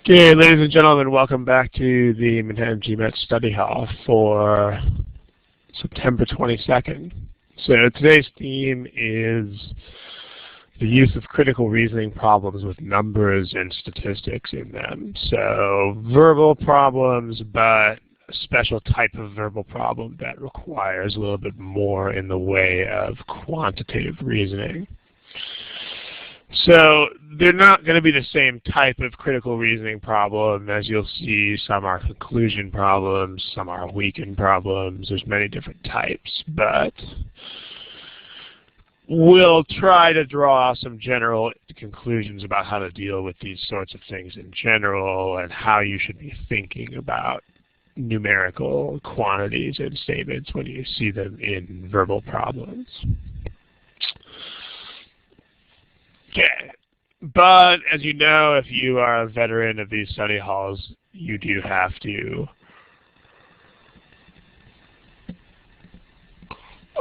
Okay, ladies and gentlemen, welcome back to the Manhattan GMAT Study Hall for September 22nd. So today's theme is the use of critical reasoning problems with numbers and statistics in them. So verbal problems, but a special type of verbal problem that requires a little bit more in the way of quantitative reasoning. So they're not going to be the same type of critical reasoning problem. As you'll see, some are conclusion problems, some are weakened problems. There's many different types, but we'll try to draw some general conclusions about how to deal with these sorts of things in general and how you should be thinking about numerical quantities and statements when you see them in verbal problems. Okay, but as you know, if you are a veteran of these study halls, you do have to,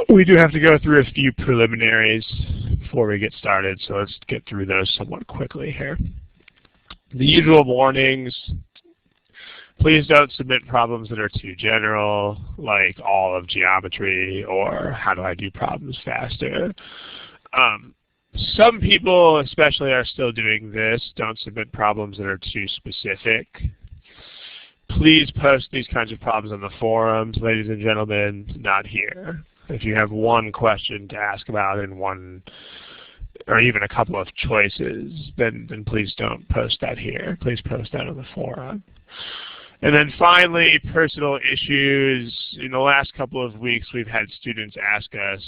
we do have to go through a few preliminaries before we get started, so let's get through those somewhat quickly here. The usual warnings: please don't submit problems that are too general, like all of geometry or how do I do problems faster. Some people especially are still doing this. Don't submit problems that are too specific. Please post these kinds of problems on the forums, ladies and gentlemen, not here. If you have one question to ask about in one or even a couple of choices, then please don't post that here. Please post that on the forum. And then finally, personal issues. In the last couple of weeks, we've had students ask us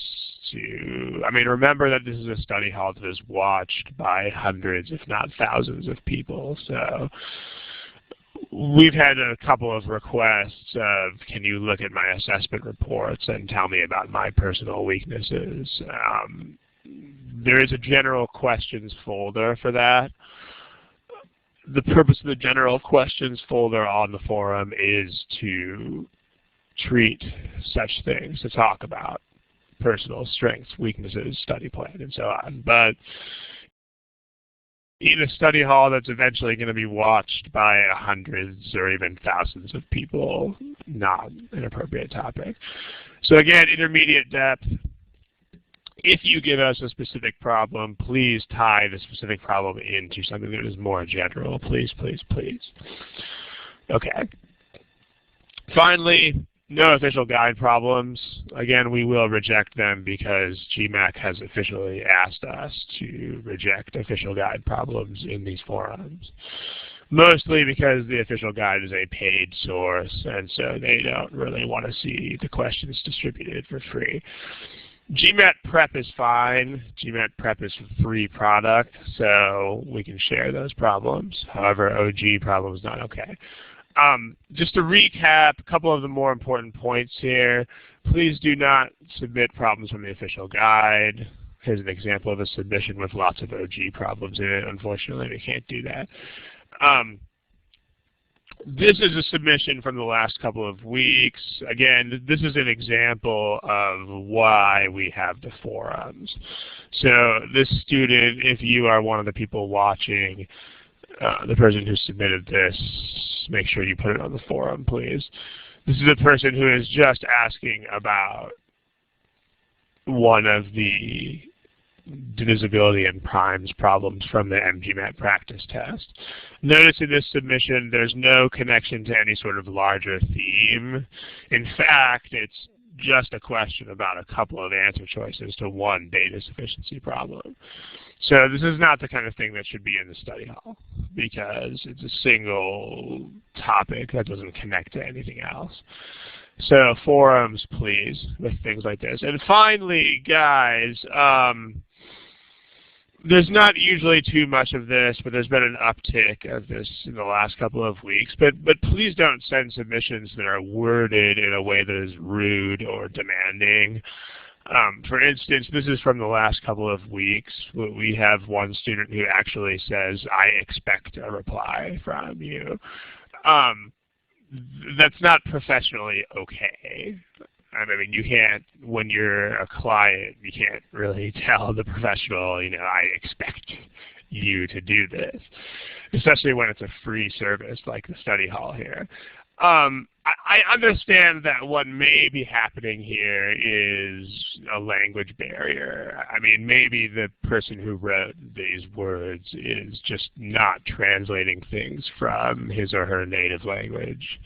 to, remember that this is a study hall that is watched by hundreds, if not thousands of people. So we've had a couple of requests of, can you look at my assessment reports and tell me about my personal weaknesses? There is a general questions folder for that. The purpose of the general questions folder on the forum is to treat such things, to talk about personal strengths, weaknesses, study plan, and so on. But in a study hall that's eventually going to be watched by hundreds or even thousands of people, not an appropriate topic. So again, intermediate depth. If you give us a specific problem, please tie the specific problem into something that is more general. Please, please, please. Okay. Finally, no official guide problems. Again, we will reject them because GMAT has officially asked us to reject official guide problems in these forums. Mostly because the official guide is a paid source, and so they don't really want to see the questions distributed for free. gmatprep is fine. gmatprep is a free product, so we can share those problems. However, OG problems not okay. Just to recap, a couple of the more important points here. Please do not submit problems from the official guide. Here's an example of a submission with lots of OG problems in it. Unfortunately, we can't do that. This is a submission from the last couple of weeks. Again, this is an example of why we have the forums. So this student, if you are one of the people watching, the person who submitted this, make sure you put it on the forum, please. This is a person who is just asking about one of the divisibility and primes problems from the GMAT practice test. Notice in this submission there's no connection to any sort of larger theme. In fact, it's just a question about a couple of answer choices to one data sufficiency problem. So this is not the kind of thing that should be in the study hall because it's a single topic that doesn't connect to anything else. So forums, please, with things like this. And finally, guys, there's not usually too much of this, but there's been an uptick of this in the last couple of weeks. But please don't send submissions that are worded in a way that is rude or demanding. For instance, this is from the last couple of weeks. We have one student who actually says, "I expect a reply from you." That's not professionally okay. I mean, you can't, when you're a client, you can't really tell the professional, you know, I expect you to do this, especially when it's a free service like the study hall here. I understand that what may be happening here is a language barrier. I mean, maybe the person who wrote these words is just not translating things from his or her native language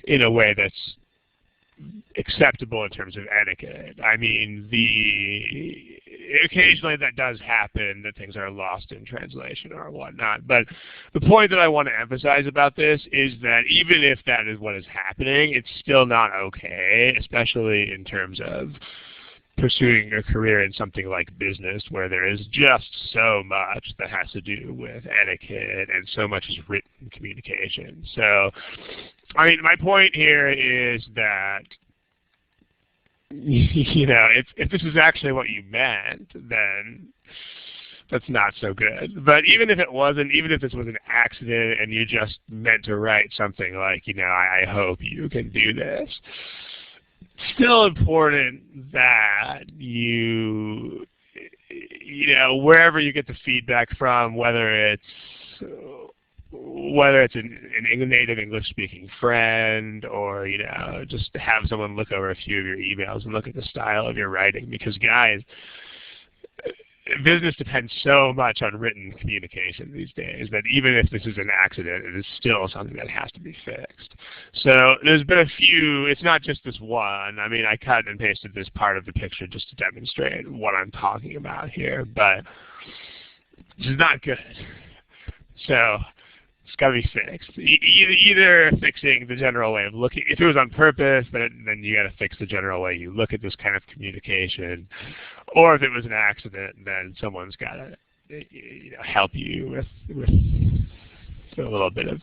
in a way that's acceptable in terms of etiquette. I mean, occasionally that does happen, that things are lost in translation or whatnot. But the point that I want to emphasize about this is that even if that is what is happening, it's still not okay, especially in terms of pursuing a career in something like business, where there is just so much that has to do with etiquette and so much is written communication. So, I mean, my point here is that, you know, if this is actually what you meant, then that's not so good. But even if it wasn't, even if this was an accident and you just meant to write something like, you know, I hope you can do this, still important that you know, wherever you get the feedback from, whether it's an native English-speaking friend, or, you know, just have someone look over a few of your emails and look at the style of your writing, because guys, business depends so much on written communication these days that even if this is an accident, it is still something that has to be fixed. So there's been a few, it's not just this one. I mean, I cut and pasted this part of the picture just to demonstrate what I'm talking about here, but it's not good. So it's got to be fixed. Either fixing the general way of looking, if it was on purpose, then you got to fix the general way you look at this kind of communication. Or if it was an accident, then someone's got to, you know, help you with a little bit of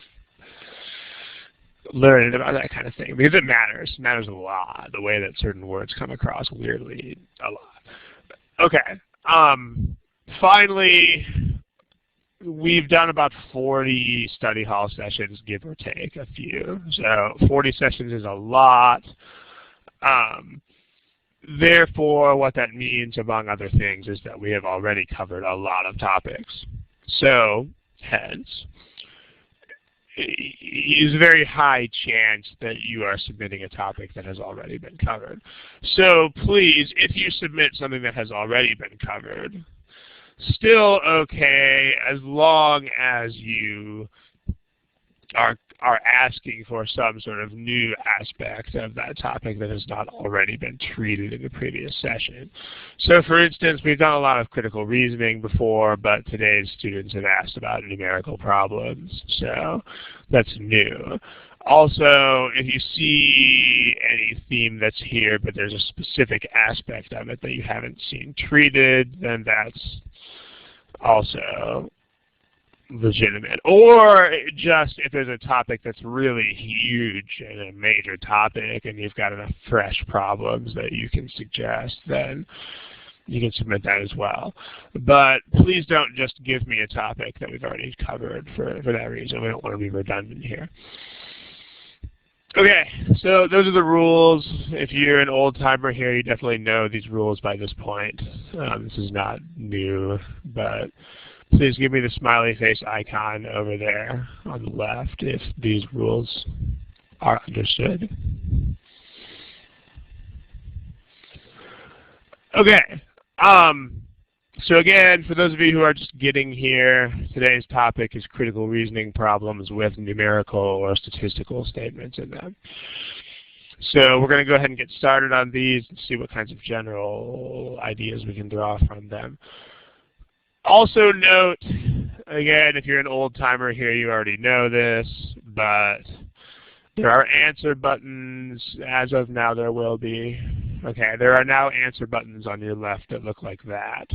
learning about that kind of thing, because it matters. It matters a lot, the way that certain words come across weirdly a lot. Okay. Finally, we've done about 40 study hall sessions, give or take a few. So 40 sessions is a lot. Therefore, what that means, among other things, is that we have already covered a lot of topics. So, hence, it is a very high chance that you are submitting a topic that has already been covered. So please, if you submit something that has already been covered, still okay, as long as you are asking for some sort of new aspect of that topic that has not already been treated in the previous session. So for instance, we've done a lot of critical reasoning before, but today's students have asked about numerical problems, so that's new. Also, if you see any theme that's here, but there's a specific aspect of it that you haven't seen treated, then that's also legitimate. Or just if there's a topic that's really huge and a major topic and you've got enough fresh problems that you can suggest, then you can submit that as well. But please don't just give me a topic that we've already covered for that reason. We don't want to be redundant here. Okay, so those are the rules. If you're an old-timer here, you definitely know these rules by this point. This is not new, but please give me the smiley face icon over there on the left if these rules are understood. Okay. So again, for those of you who are just getting here, today's topic is critical reasoning problems with numerical or statistical statements in them. So we're going to go ahead and get started on these and see what kinds of general ideas we can draw from them. Also note, again, if you're an old-timer here, you already know this, but there are answer buttons. As of now, there will be. Okay, there are now answer buttons on your left that look like that.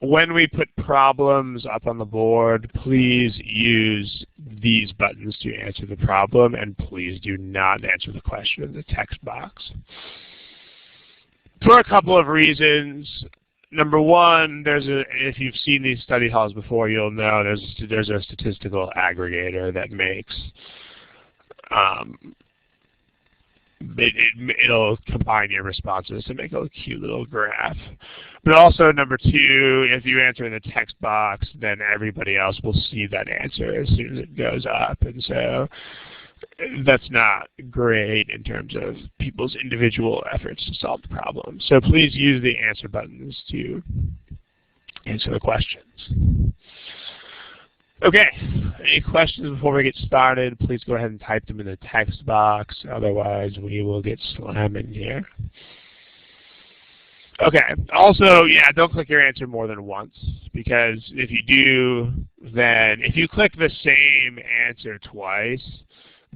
When we put problems up on the board, please use these buttons to answer the problem, and please do not answer the question in the text box. For a couple of reasons. Number one, if you've seen these study halls before, you'll know there's a statistical aggregator that makes it'll combine your responses to make a cute little graph. But also, number two, if you answer in the text box, then everybody else will see that answer as soon as it goes up. And so that's not great in terms of people's individual efforts to solve the problem. So please use the answer buttons to answer the questions. Okay, any questions before we get started? Please go ahead and type them in the text box. Otherwise, we will get slamming here. Okay, also, yeah, don't click your answer more than once, because if you do, then if you click the same answer twice,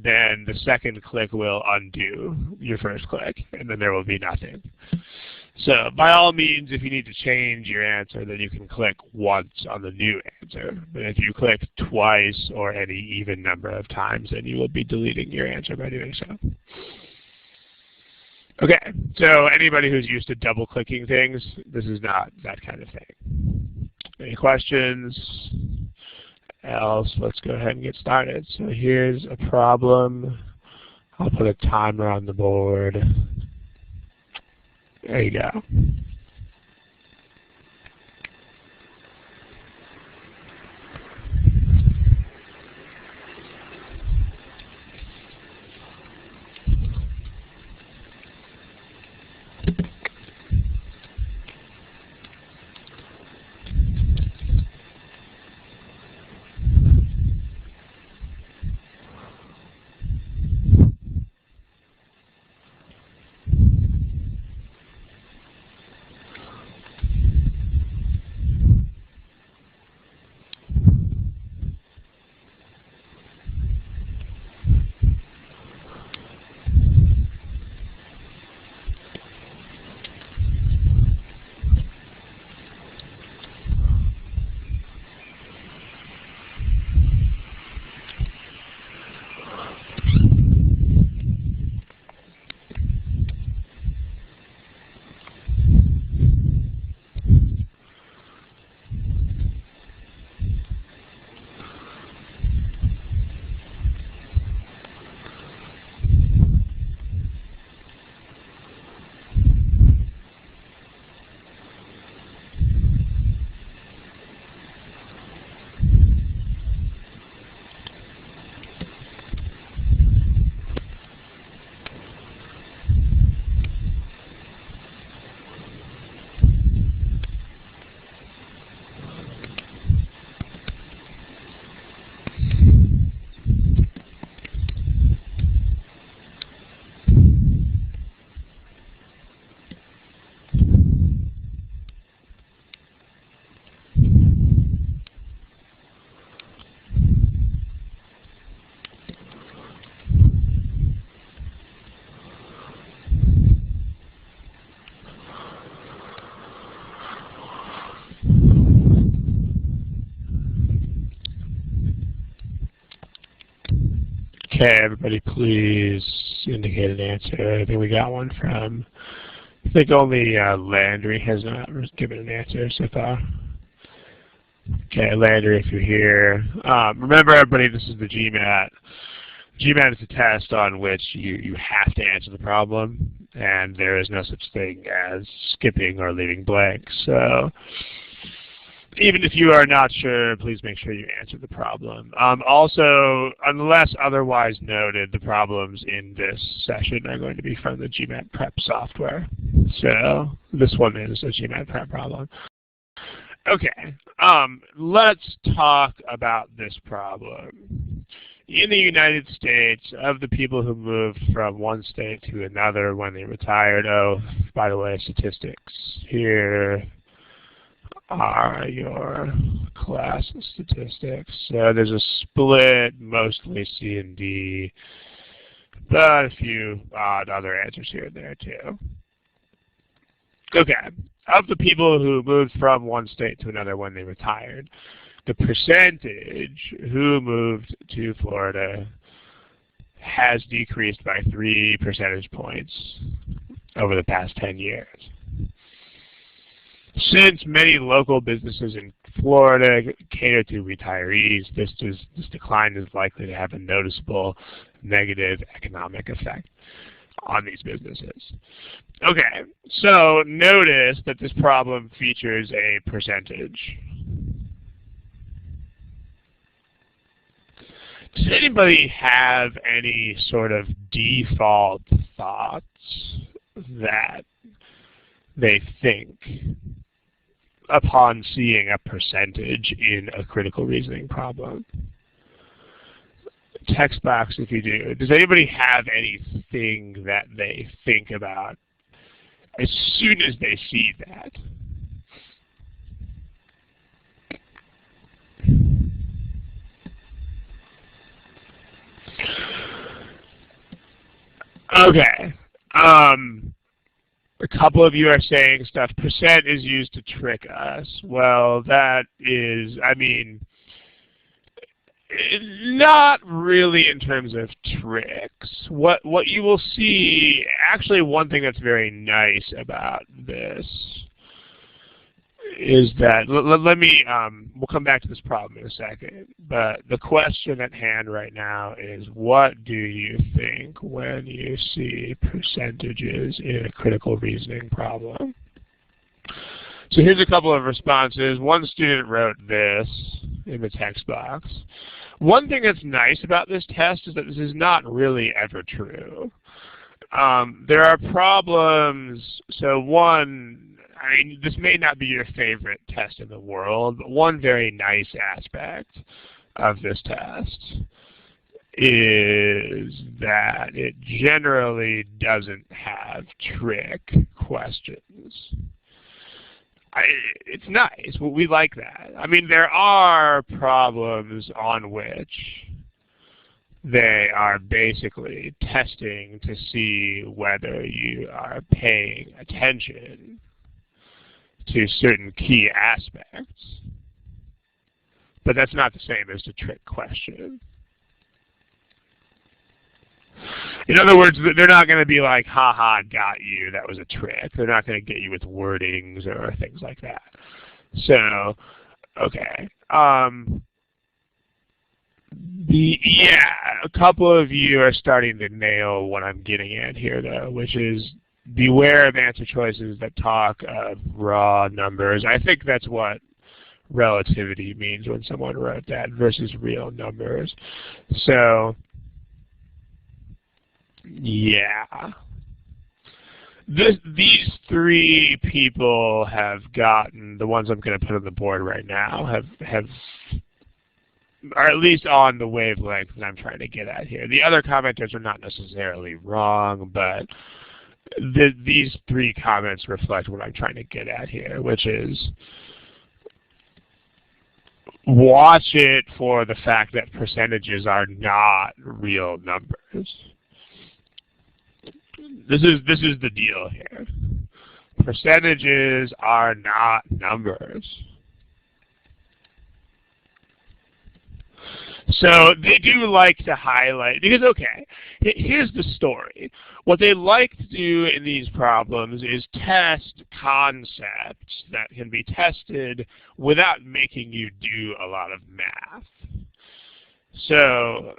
then the second click will undo your first click, and then there will be nothing. So by all means, if you need to change your answer, then you can click once on the new answer. But if you click twice or any even number of times, then you will be deleting your answer by doing so. Okay, so anybody who's used to double-clicking things, this is not that kind of thing. Any questions? Else, let's go ahead and get started. So here's a problem. I'll put a timer on the board. There you go. Okay, everybody please indicate an answer. I think we got one from, I think only Landry has not given an answer so far. Okay, Landry, if you're here. Remember, everybody, this is the GMAT. GMAT is a test on which you have to answer the problem, and there is no such thing as skipping or leaving blank. So even if you are not sure, please make sure you answer the problem. Also, unless otherwise noted, the problems in this session are going to be from the gmatprep software. So this one is a gmatprep problem. Okay, let's talk about this problem. In the United States, of the people who moved from one state to another when they retired, oh, by the way, statistics here are your class statistics. So there's a split, mostly C and D, but a few odd other answers here and there too. Okay, of the people who moved from one state to another when they retired, the percentage who moved to Florida has decreased by 3 percentage points over the past 10 years. Since many local businesses in Florida cater to retirees, this decline is likely to have a noticeable negative economic effect. on these businesses. Okay, so notice that this problem features a percentage. Does anybody have any sort of default thoughts that they think upon seeing a percentage in a critical reasoning problem? Text box if you do. Does anybody have anything that they think about as soon as they see that? Okay. A couple of you are saying stuff, percent is used to trick us. Well, that is, I mean, not really in terms of tricks. What you will see, actually one thing that's very nice about this is that, let me, we'll come back to this problem in a second, but the question at hand right now is, what do you think when you see percentages in a critical reasoning problem? So here's a couple of responses. One student wrote this in the text box. One thing that's nice about this test is that this is not really ever true. There are problems, so one, I mean, this may not be your favorite test in the world, but one very nice aspect of this test is that it generally doesn't have trick questions. It's nice. We like that. I mean, there are problems on which they are basically testing to see whether you are paying attention to certain key aspects. But that's not the same as the trick question. In other words, they're not going to be like, haha, got you, that was a trick. They're not going to get you with wordings or things like that. So, okay. Yeah, a couple of you are starting to nail what I'm getting at here, though, which is beware of answer choices that talk of raw numbers. I think that's what relativity means when someone wrote that, versus real numbers. So, yeah. These three people have gotten, the ones I'm going to put on the board right now, have are at least on the wavelength that I'm trying to get at here. The other commenters are not necessarily wrong, but these three comments reflect what I'm trying to get at here, which is watch it for the fact that percentages are not real numbers. This is the deal here. Percentages are not numbers. So they do like to highlight, because, okay, here's the story. What they like to do in these problems is test concepts that can be tested without making you do a lot of math. So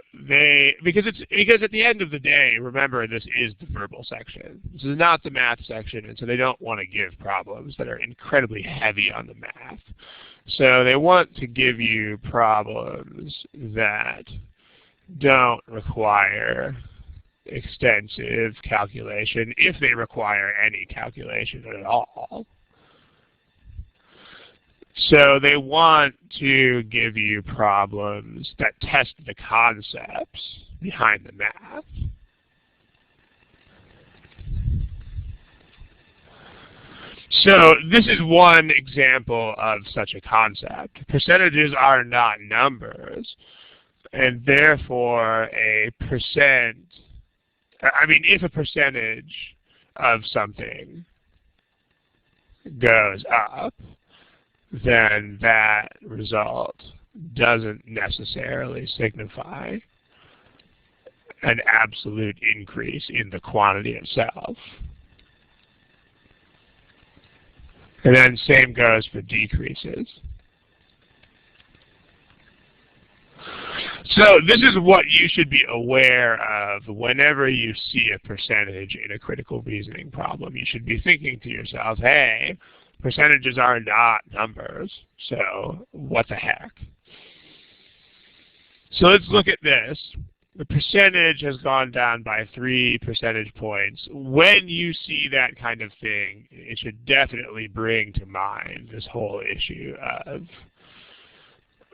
because at the end of the day, remember, this is the verbal section. This is not the math section, and so they don't want to give problems that are incredibly heavy on the math. So they want to give you problems that don't require extensive calculation, if they require any calculation at all. So they want to give you problems that test the concepts behind the math. So this is one example of such a concept. Percentages are not numbers, and therefore if a percentage of something goes up, then that result doesn't necessarily signify an absolute increase in the quantity itself. And then same goes for decreases. So this is what you should be aware of whenever you see a percentage in a critical reasoning problem. You should be thinking to yourself, hey, percentages are not numbers, so what the heck? So let's look at this. The percentage has gone down by 3 percentage points. When you see that kind of thing, it should definitely bring to mind this whole issue of,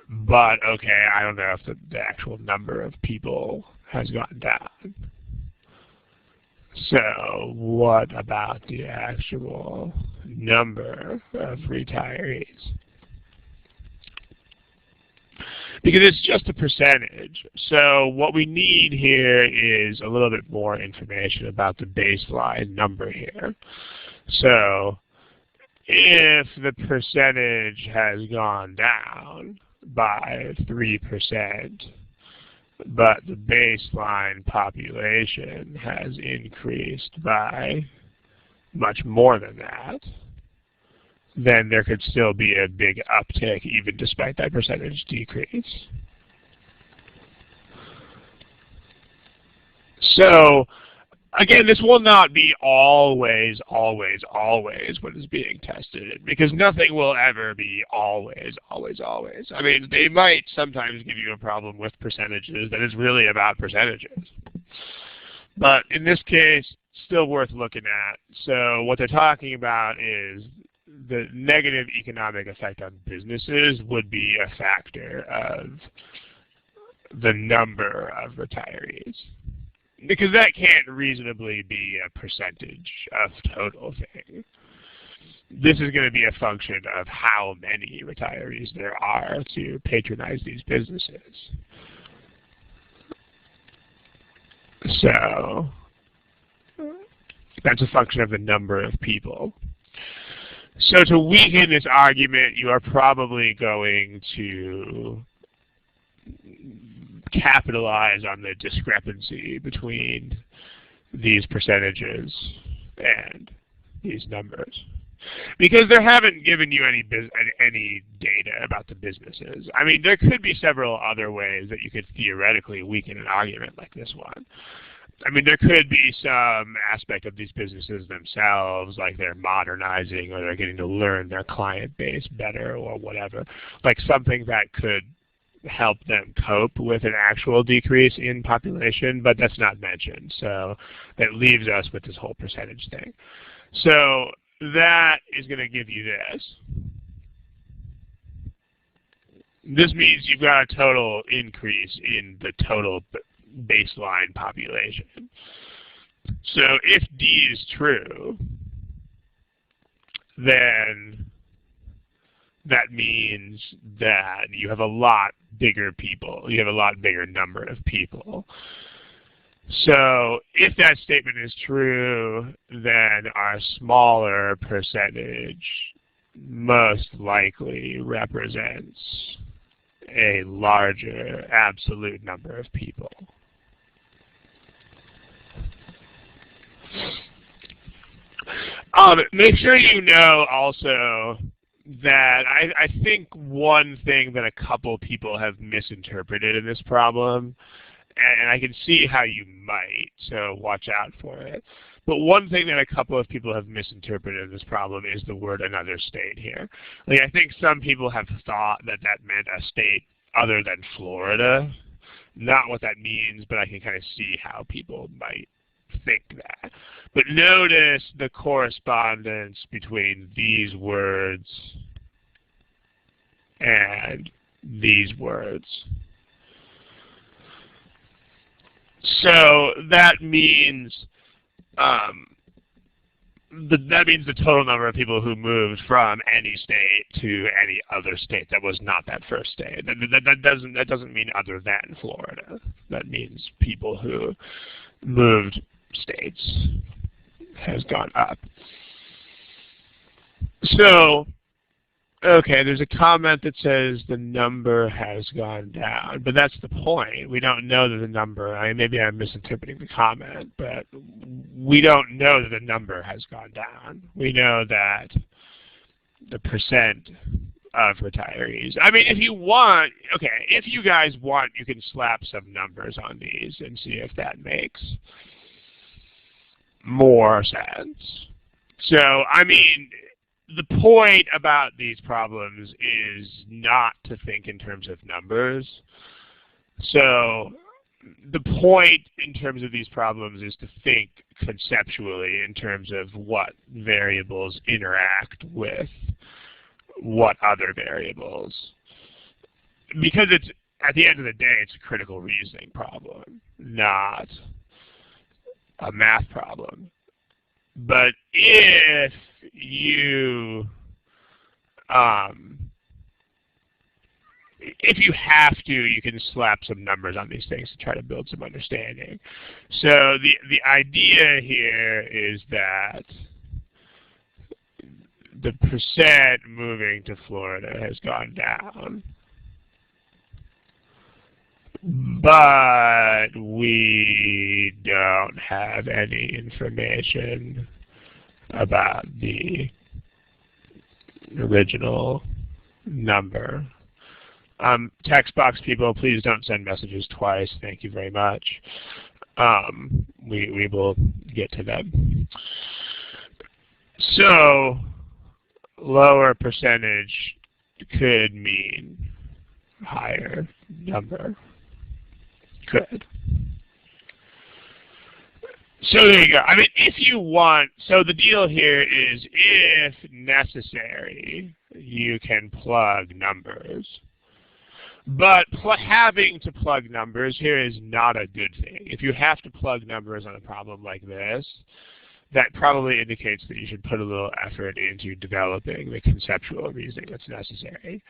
but okay, I don't know if the actual number of people has gone down. So what about the actual number of retirees? Because it's just a percentage. So what we need here is a little bit more information about the baseline number here. So if the percentage has gone down by 3%, but the baseline population has increased by much more than that, then there could still be a big uptick even despite that percentage decrease. So again, this will not be always what is being tested, because nothing will ever be always. I mean, they might sometimes give you a problem with percentages that is really about percentages. But in this case, still worth looking at. So what they're talking about is the negative economic effect on businesses would be a factor of the number of retirees. Because that can't reasonably be a percentage of total thing. This is going to be a function of how many retirees there are to patronize these businesses. So that's a function of the number of people. So to weaken this argument, you are probably going to capitalize on the discrepancy between these percentages and these numbers, because they haven't given you any data about the businesses. I mean, there could be several other ways that you could theoretically weaken an argument like this one. I mean, there could be some aspect of these businesses themselves, like they're modernizing or they're getting to learn their client base better or whatever, like something that could help them cope with an actual decrease in population, but that's not mentioned. So that leaves us with this whole percentage thing. So that is going to give you this. This means you've got a total increase in the total baseline population. So if D is true, then that means that you have a lot bigger people. You have a lot bigger number of people. So if that statement is true, then our smaller percentage most likely represents a larger absolute number of people. Make sure you know also that I think one thing that a couple people have misinterpreted in this problem, and I can see how you might, so watch out for it. But one thing that a couple of people have misinterpreted in this problem is the word another state here. Like, I think some people have thought that that meant a state other than Florida. Not what that means, but I can kind of see how people might think that. But notice the correspondence between these words and these words. So that means the total number of people who moved from any state to any other state that was not that first state. That doesn't mean other than Florida. That means people who moved states has gone up. So, okay, there's a comment that says the number has gone down, but that's the point. We don't know that the number, maybe I'm misinterpreting the comment, but we don't know that the number has gone down. We know that the percent of retirees. I mean, if you want, okay, if you guys want, you can slap some numbers on these and see if that makes more sense. So, I mean, the point about these problems is not to think in terms of numbers. So, the point in terms of these problems is to think conceptually in terms of what variables interact with what other variables. Because it's, at the end of the day, it's a critical reasoning problem, not a math problem. But if you have to, you can slap some numbers on these things to try to build some understanding. So the idea here is that the percent moving to Florida has gone down, but we don't have any information about the original number. Text box people, please don't send messages twice. Thank you very much. We will get to them. So, lower percentage could mean higher number. Could. So there you go. I mean, if you want, so the deal here is if necessary, you can plug numbers. But having to plug numbers here is not a good thing. If you have to plug numbers on a problem like this, that probably indicates that you should put a little effort into developing the conceptual reasoning that's necessary.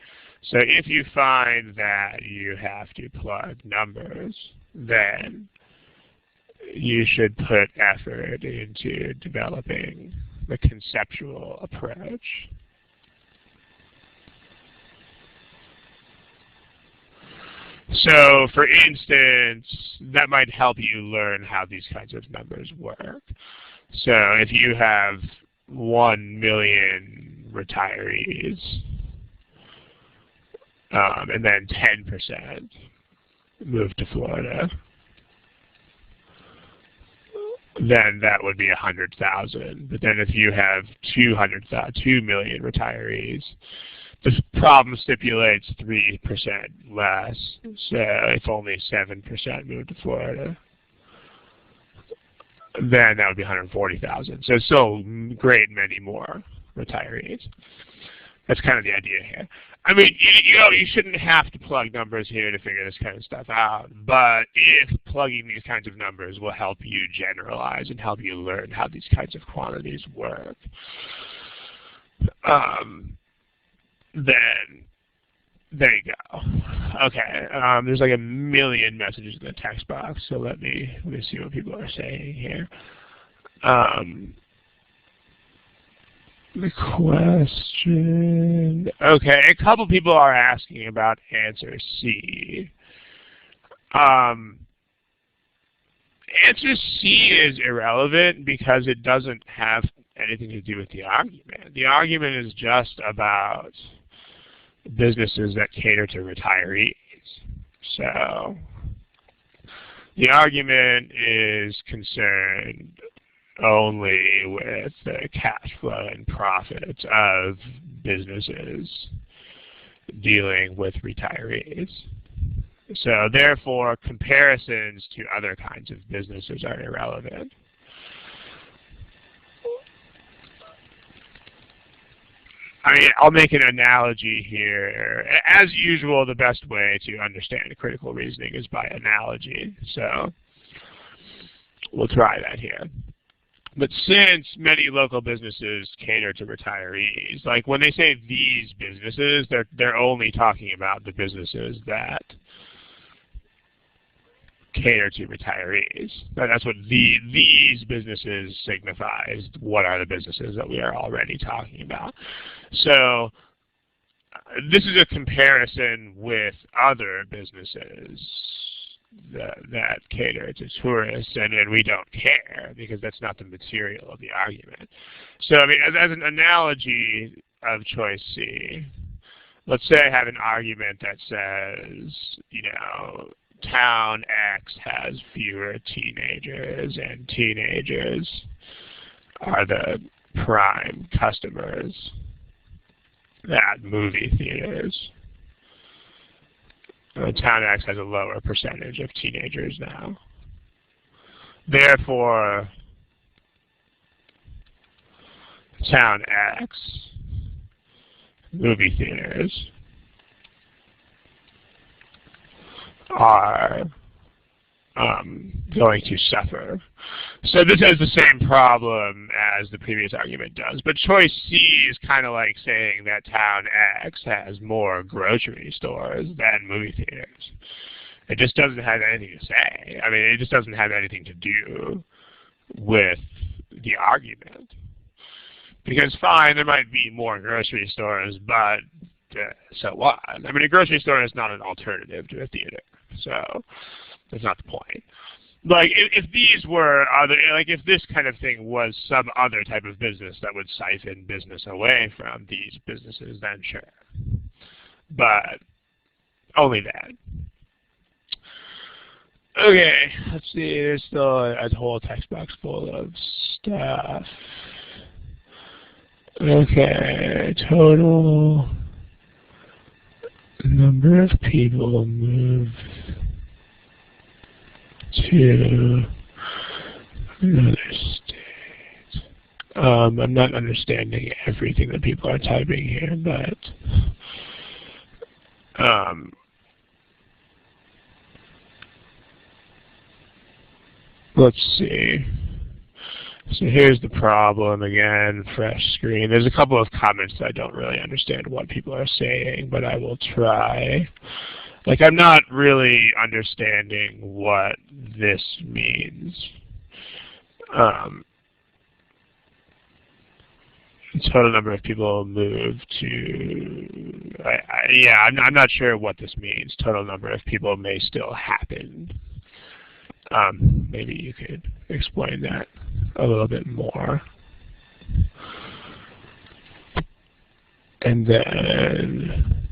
So if you find that you have to plug numbers, then you should put effort into developing the conceptual approach. So, for instance, that might help you learn how these kinds of numbers work. So, if you have 1 million retirees, and then 10% move to Florida, then that would be 100,000. But then if you have 2 million retirees, the problem stipulates 3% less. So if only 7% move to Florida, then that would be 140,000. So still great many more retirees. That's kind of the idea here. I mean, you shouldn't have to plug numbers here to figure this kind of stuff out, but if plugging these kinds of numbers will help you generalize and help you learn how these kinds of quantities work, then there you go. Okay, there's like 1 million messages in the text box, so let me see what people are saying here. The question. Okay, a couple people are asking about answer C. Answer C is irrelevant because it doesn't have anything to do with the argument. The argument is just about businesses that cater to retirees. So the argument is concerned only with the cash flow and profits of businesses dealing with retirees. So therefore, comparisons to other kinds of businesses are irrelevant. I mean, I'll make an analogy here. As usual, the best way to understand critical reasoning is by analogy. So we'll try that here. But since many local businesses cater to retirees, like when they say these businesses, they're only talking about the businesses that cater to retirees. That's what these businesses signifies. What are the businesses that we are already talking about? So this is a comparison with other businesses that cater to tourists, and we don't care because that's not the material of the argument. So I mean, as an analogy of choice C, let's say I have an argument that says, you know, town X has fewer teenagers, and teenagers are the prime customers at movie theaters. Town X has a lower percentage of teenagers now. Therefore, town X movie theaters are going to suffer. So this has the same problem as the previous argument does, but choice C is kind of like saying that town X has more grocery stores than movie theaters. It just doesn't have anything to say. I mean, it just doesn't have anything to do with the argument. Because fine, there might be more grocery stores, but so what? I mean, a grocery store is not an alternative to a theater, so that's not the point. Like, if these were other, like, if this kind of thing was some other type of business that would siphon business away from these businesses, then sure. But only that. Okay, let's see. There's still a whole text box full of stuff. Okay, total number of people moved to another state. I'm not understanding everything that people are typing here, but let's see. So here's the problem again, fresh screen. There's a couple of comments that I don't really understand what people are saying, but I will try. Like, I'm not really understanding what this means. Total number of people moved to, yeah, I'm not sure what this means. Total number of people may still happen. Maybe you could explain that a little bit more. And then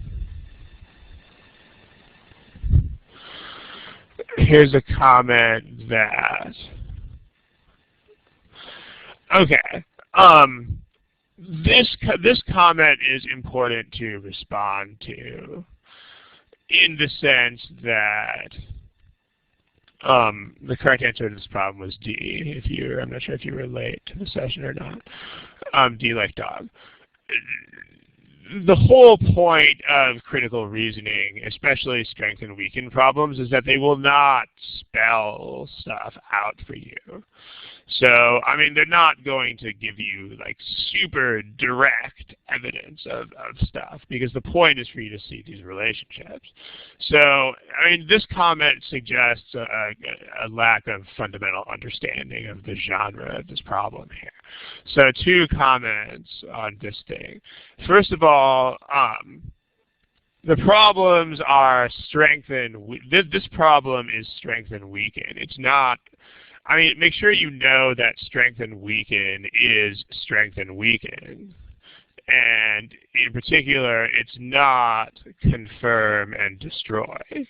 here's a comment that, okay, this comment is important to respond to in the sense that the correct answer to this problem was D. I'm not sure if you were late to the session or not. D like dog. The whole point of critical reasoning, especially strength and weaken problems, is that they will not spell stuff out for you. So, I mean, they're not going to give you like super direct evidence of stuff, because the point is for you to see these relationships. So, I mean, this comment suggests a lack of fundamental understanding of the genre of this problem here. So 2 comments on this thing. First of all, the problems are strength and this problem is strength and weaken. It's not, I mean, make sure you know that strength and weaken is strength and weaken. And in particular, it's not confirm and destroy.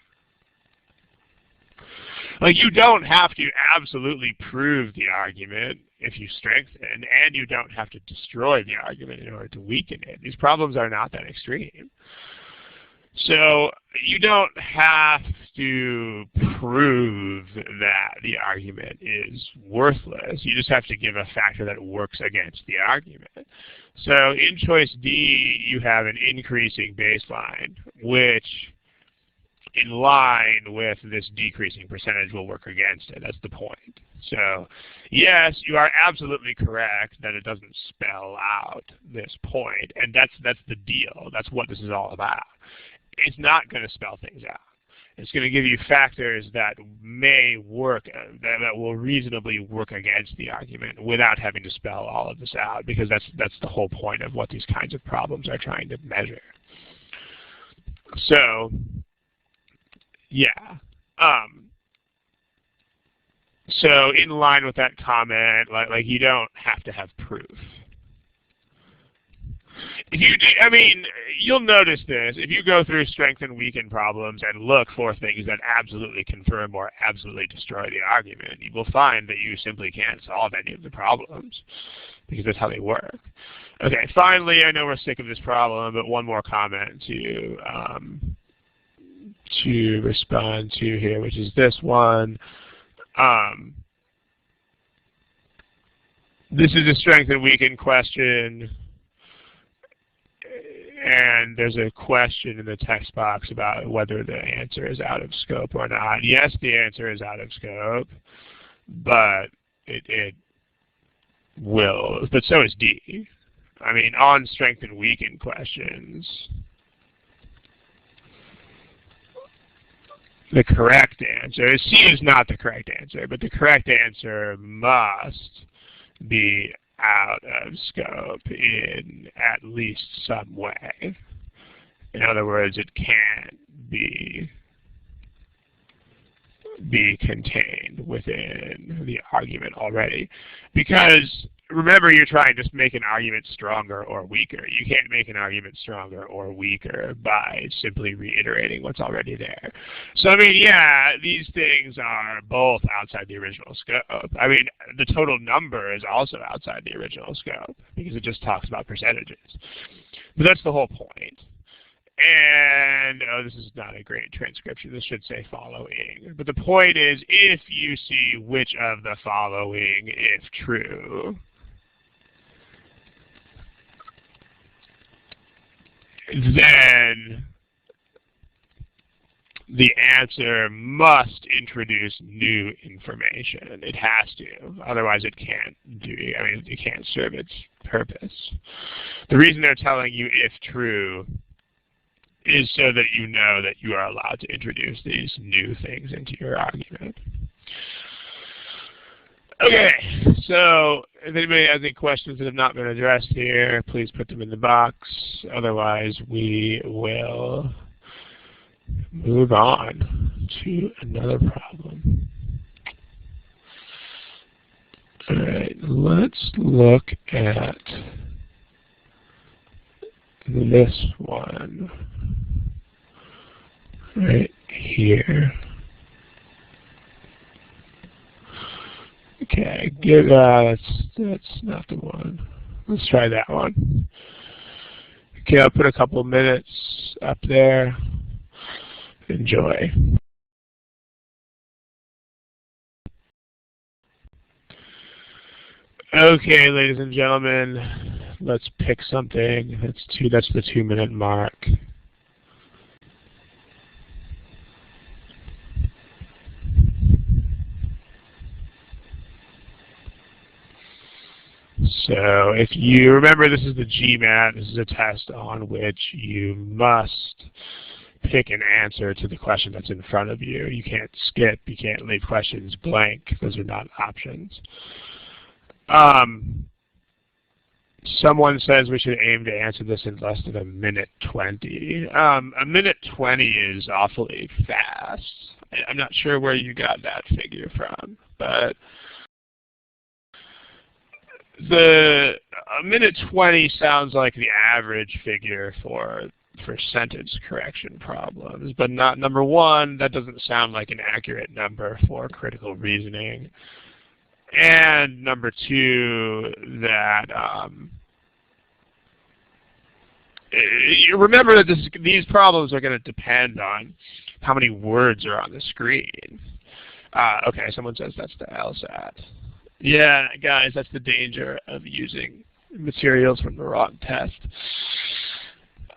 Like, you don't have to absolutely prove the argument if you strengthen, and you don't have to destroy the argument in order to weaken it. These problems are not that extreme. So you don't have to prove that the argument is worthless. You just have to give a factor that works against the argument. So in choice D, you have an increasing baseline, which in line with this decreasing percentage will work against it. That's the point. So yes, you are absolutely correct that it doesn't spell out this point, and that's the deal. That's what this is all about. It's not going to spell things out. It's going to give you factors that may work, that will reasonably work against the argument without having to spell all of this out, because that's the whole point of what these kinds of problems are trying to measure. So yeah. So in line with that comment, like you don't have to have proof. If you do, I mean, you'll notice this. If you go through strength and weaken problems and look for things that absolutely confirm or absolutely destroy the argument, you will find that you simply can't solve any of the problems because that's how they work. Okay, finally, I know we're sick of this problem, but one more comment to respond to here, which is this one. This is a strength and weaken question. And there's a question in the text box about whether the answer is out of scope or not. Yes, the answer is out of scope, but it will. But so is D. I mean, on strength and weaken questions, the correct answer, C is not the correct answer, but the correct answer must be out of scope in at least some way. In other words, it can't be contained within the argument already. Because remember, you're trying to make an argument stronger or weaker. You can't make an argument stronger or weaker by simply reiterating what's already there. So, I mean, yeah, these things are both outside the original scope. I mean, the total number is also outside the original scope because it just talks about percentages. But that's the whole point. And, oh, this is not a great transcription. This should say following. But the point is, if you see which of the following, if true, then the answer must introduce new information. It has to. Otherwise, it can't it can't serve its purpose. The reason they're telling you if true is so that you know that you are allowed to introduce these new things into your argument. Okay, so if anybody has any questions that have not been addressed here, please put them in the box. Otherwise, we will move on to another problem. All right, let's look at this one right here. Okay, that's not the one. Let's try that one. Okay, I'll put a couple minutes up there. Enjoy. Okay, ladies and gentlemen, let's pick something. That's the 2-minute mark. So if you remember, this is the GMAT. This is a test on which you must pick an answer to the question that's in front of you. You can't skip. You can't leave questions blank. Those are not options. Someone says we should aim to answer this in less than 1:20. 1:20 is awfully fast. I'm not sure where you got that figure from, but the 1:20 sounds like the average figure for sentence correction problems, but not, number one, that doesn't sound like an accurate number for critical reasoning. And number two, that you remember that these problems are going to depend on how many words are on the screen. Okay, someone says that's the LSAT. Yeah, guys, that's the danger of using materials from the wrong test.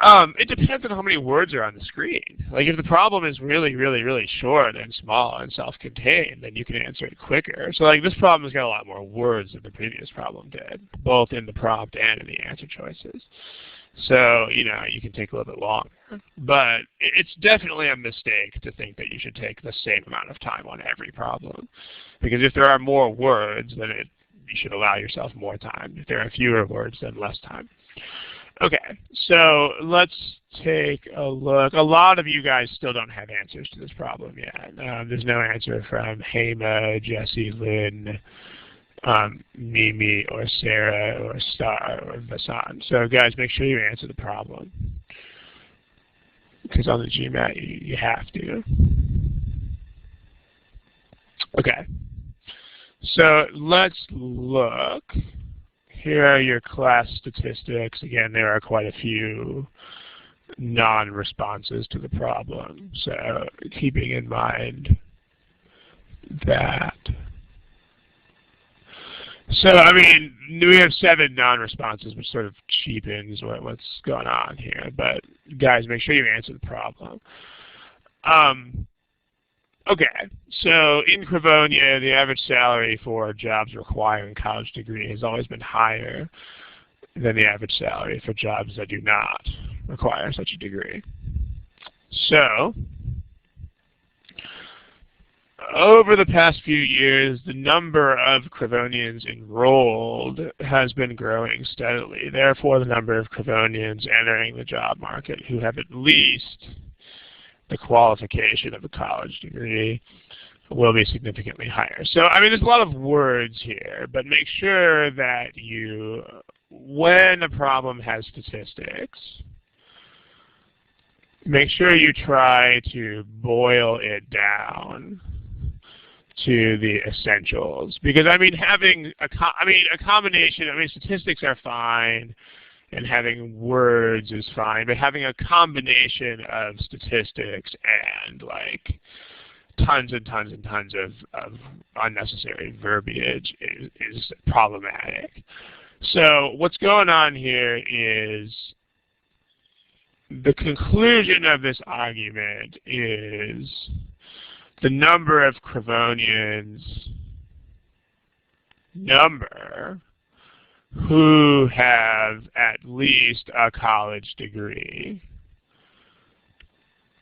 It depends on how many words are on the screen. Like, if the problem is really, really, really short and small and self-contained, then you can answer it quicker. So, like, this problem has got a lot more words than the previous problem did, both in the prompt and in the answer choices. So, you know, you can take a little bit longer. But it's definitely a mistake to think that you should take the same amount of time on every problem. Because if there are more words, then you should allow yourself more time. If there are fewer words, then less time. Okay, so let's take a look. A lot of you guys still don't have answers to this problem yet. There's no answer from Hema, Jesse, Lynn, Mimi or Sarah or Star or Vasan. So guys, make sure you answer the problem, because on the GMAT you have to. Okay, so let's look. Here are your class statistics. Again, there are quite a few non-responses to the problem, so keeping in mind that. So, I mean, we have 7 non-responses, which sort of cheapens what's going on here. But, guys, make sure you answer the problem. Okay, so in Cravonia, the average salary for jobs requiring a college degree has always been higher than the average salary for jobs that do not require such a degree. So, over the past few years, the number of Cravonians enrolled has been growing steadily. Therefore, the number of Cravonians entering the job market who have at least the qualification of a college degree will be significantly higher. So, I mean, there's a lot of words here, but make sure that you, when a problem has statistics, make sure you try to boil it down to the essentials. Because, I mean, having a combination, I mean, statistics are fine, and having words is fine, but having a combination of statistics and like tons and tons and tons of unnecessary verbiage is problematic. So what's going on here is the conclusion of this argument is the number of Cravonians who have at least a college degree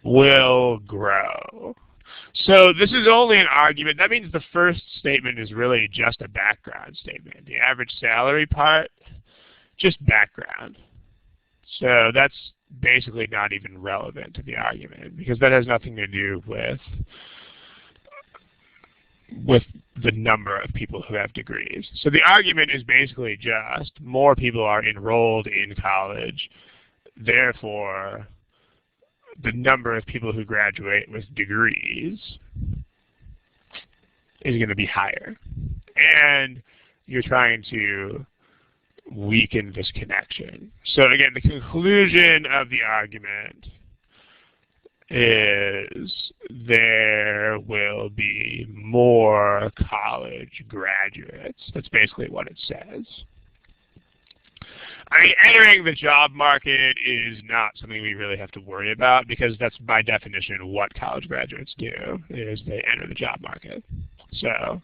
will grow. So this is only an argument. That means the first statement is really just a background statement. The average salary part, just background. So that's basically not even relevant to the argument, because that has nothing to do with the number of people who have degrees. So the argument is basically just more people are enrolled in college, therefore the number of people who graduate with degrees is going to be higher. And you're trying to weaken this connection. So again, the conclusion of the argument is there will be more college graduates. That's basically what it says. I mean, entering the job market is not something we really have to worry about, because that's by definition what college graduates do, is they enter the job market. So,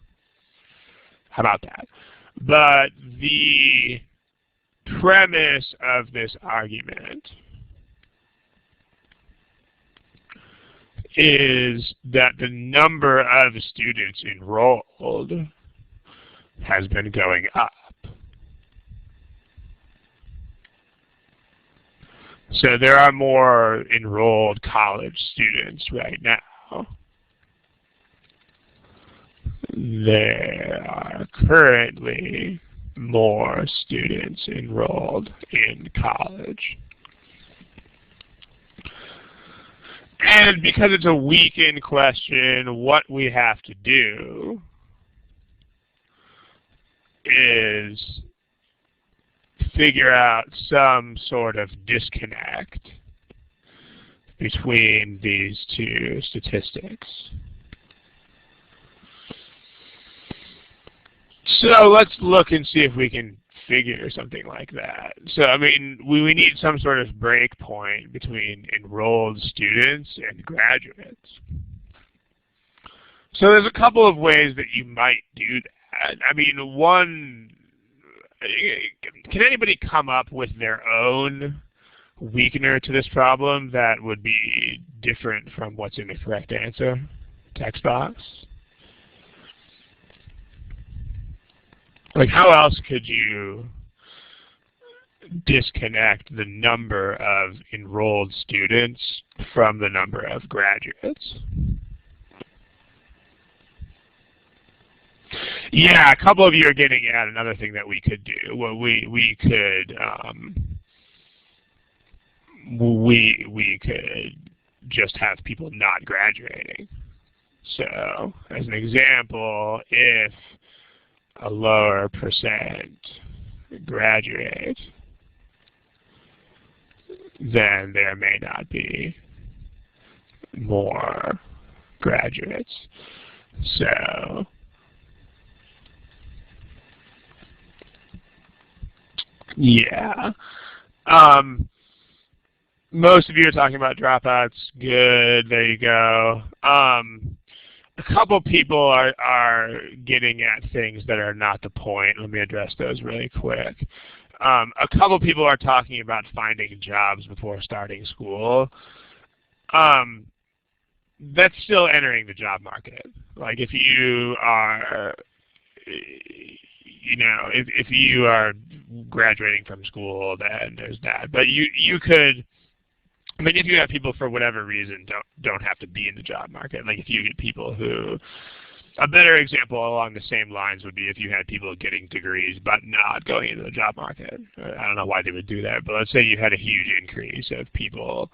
how about that? But the premise of this argument is that the number of students enrolled has been going up. So there are more enrolled college students right now. There are currently more students enrolled in college. And because it's a weekend question, what we have to do is figure out some sort of disconnect between these two statistics. So let's look and see if we can figure something like that. So, I mean, we need some sort of break point between enrolled students and graduates. So there's a couple of ways that you might do that. I mean, one, can anybody come up with their own weakener to this problem that would be different from what's in the correct answer text box? Like, how else could you disconnect the number of enrolled students from the number of graduates? Yeah, a couple of you are getting at another thing that we could do. Well, we could just have people not graduating. So, as an example, if a lower percent graduate, then there may not be more graduates. So, yeah. Most of you are talking about dropouts. Good. There you go. A couple people are getting at things that are not the point. Let me address those really quick. A couple people are talking about finding jobs before starting school. That's still entering the job market. Like if you are, if you are graduating from school, then there's that. But you could. I mean, if you have people for whatever reason don't have to be in the job market, like if you get people who, a better example along the same lines would be if you had people getting degrees but not going into the job market. I don't know why they would do that, but let's say you had a huge increase of people.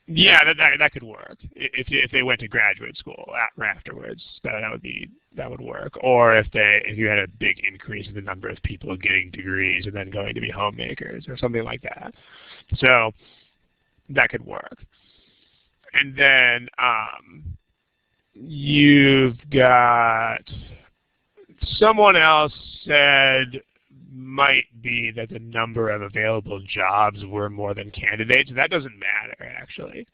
Yeah, that could work if they went to graduate school afterwards. That would work. Or if you had a big increase in the number of people getting degrees and then going to be homemakers or something like that. So that could work. And then you've got someone else said might be that the number of available jobs were more than candidates. That doesn't matter, actually.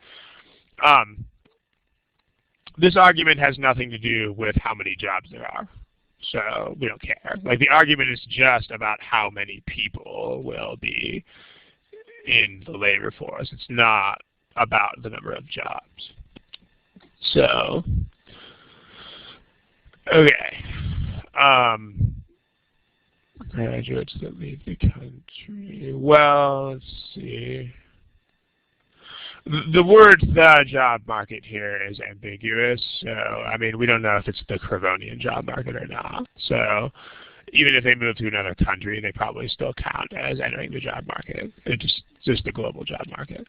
This argument has nothing to do with how many jobs there are. So we don't care. Like the argument is just about how many people will be in the labor force. It's not about the number of jobs. So, okay. Graduates that leave the country. Well, let's see. The word "the job market" here is ambiguous. So, I mean, we don't know if it's the Crevonian job market or not. So, even if they move to another country, they probably still count as entering the job market. It's just the global job market.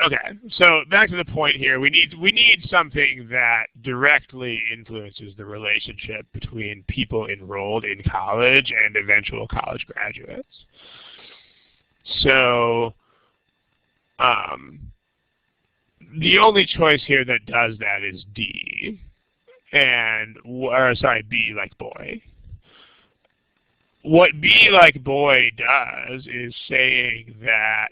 Okay, so back to the point here. We need something that directly influences the relationship between people enrolled in college and eventual college graduates. So, the only choice here that does that is D, B like boy. What B like boy does is saying that,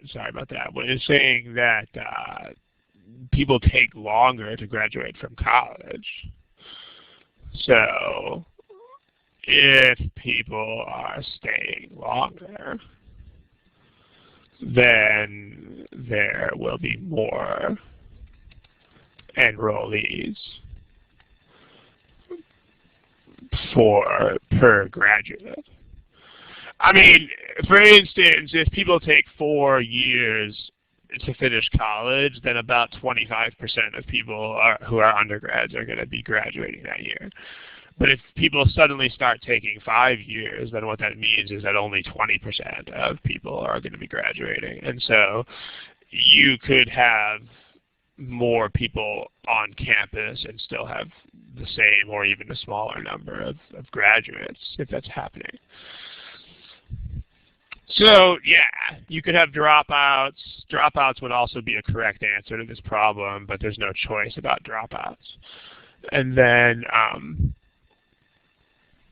people take longer to graduate from college. So if people are staying longer, then there will be more enrollees per graduate. I mean, for instance, if people take 4 years to finish college, then about 25% of people who are undergrads are going to be graduating that year. But if people suddenly start taking 5 years, then what that means is that only 20% of people are going to be graduating. And so you could have more people on campus and still have the same or even a smaller number of graduates if that's happening. So yeah, you could have dropouts. Dropouts would also be a correct answer to this problem, but there's no choice about dropouts. And then,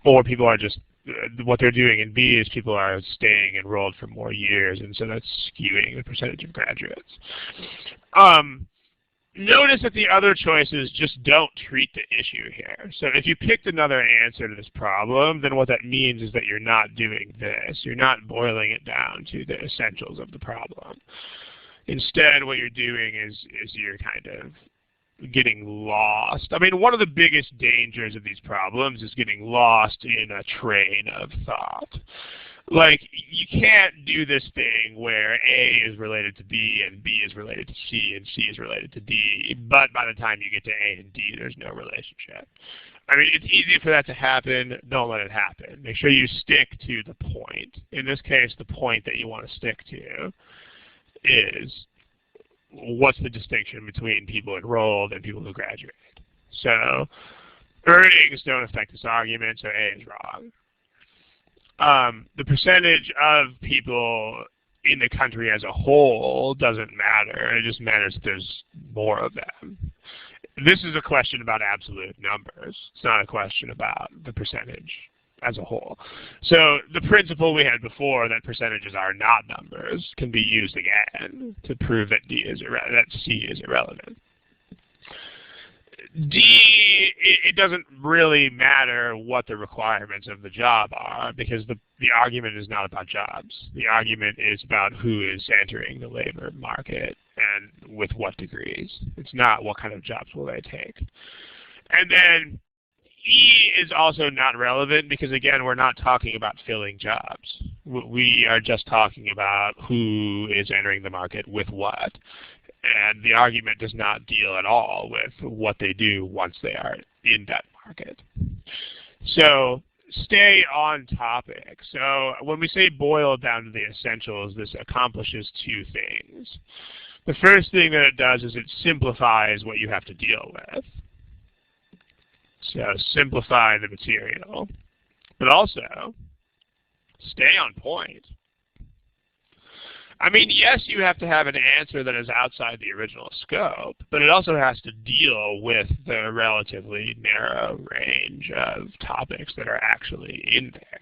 or people are just, what they're doing in B is people are staying enrolled for more years, and so that's skewing the percentage of graduates. Notice that the other choices just don't treat the issue here. So if you picked another answer to this problem, then what that means is that you're not doing this. You're not boiling it down to the essentials of the problem. Instead, what you're doing is you're kind of getting lost. I mean, one of the biggest dangers of these problems is getting lost in a train of thought. Like, you can't do this thing where A is related to B and B is related to C and C is related to D, but by the time you get to A and D, there's no relationship. I mean, it's easy for that to happen. Don't let it happen. Make sure you stick to the point. In this case, the point that you want to stick to is what's the distinction between people enrolled and people who graduate. So earnings don't affect this argument, so A is wrong. The percentage of people in the country as a whole doesn't matter. It just matters if there's more of them. This is a question about absolute numbers. It's not a question about the percentage as a whole. So the principle we had before, that percentages are not numbers, can be used again to prove that that C is irrelevant. D, it doesn't really matter what the requirements of the job are, because the argument is not about jobs. The argument is about who is entering the labor market and with what degrees. It's not what kind of jobs will they take. And then E is also not relevant because, again, we're not talking about filling jobs. We are just talking about who is entering the market with what. And the argument does not deal at all with what they do once they are in that market. So stay on topic. So when we say boil down to the essentials, this accomplishes two things. The first thing that it does is it simplifies what you have to deal with. So simplify the material, but also stay on point. I mean, yes, you have to have an answer that is outside the original scope, but it also has to deal with the relatively narrow range of topics that are actually in there.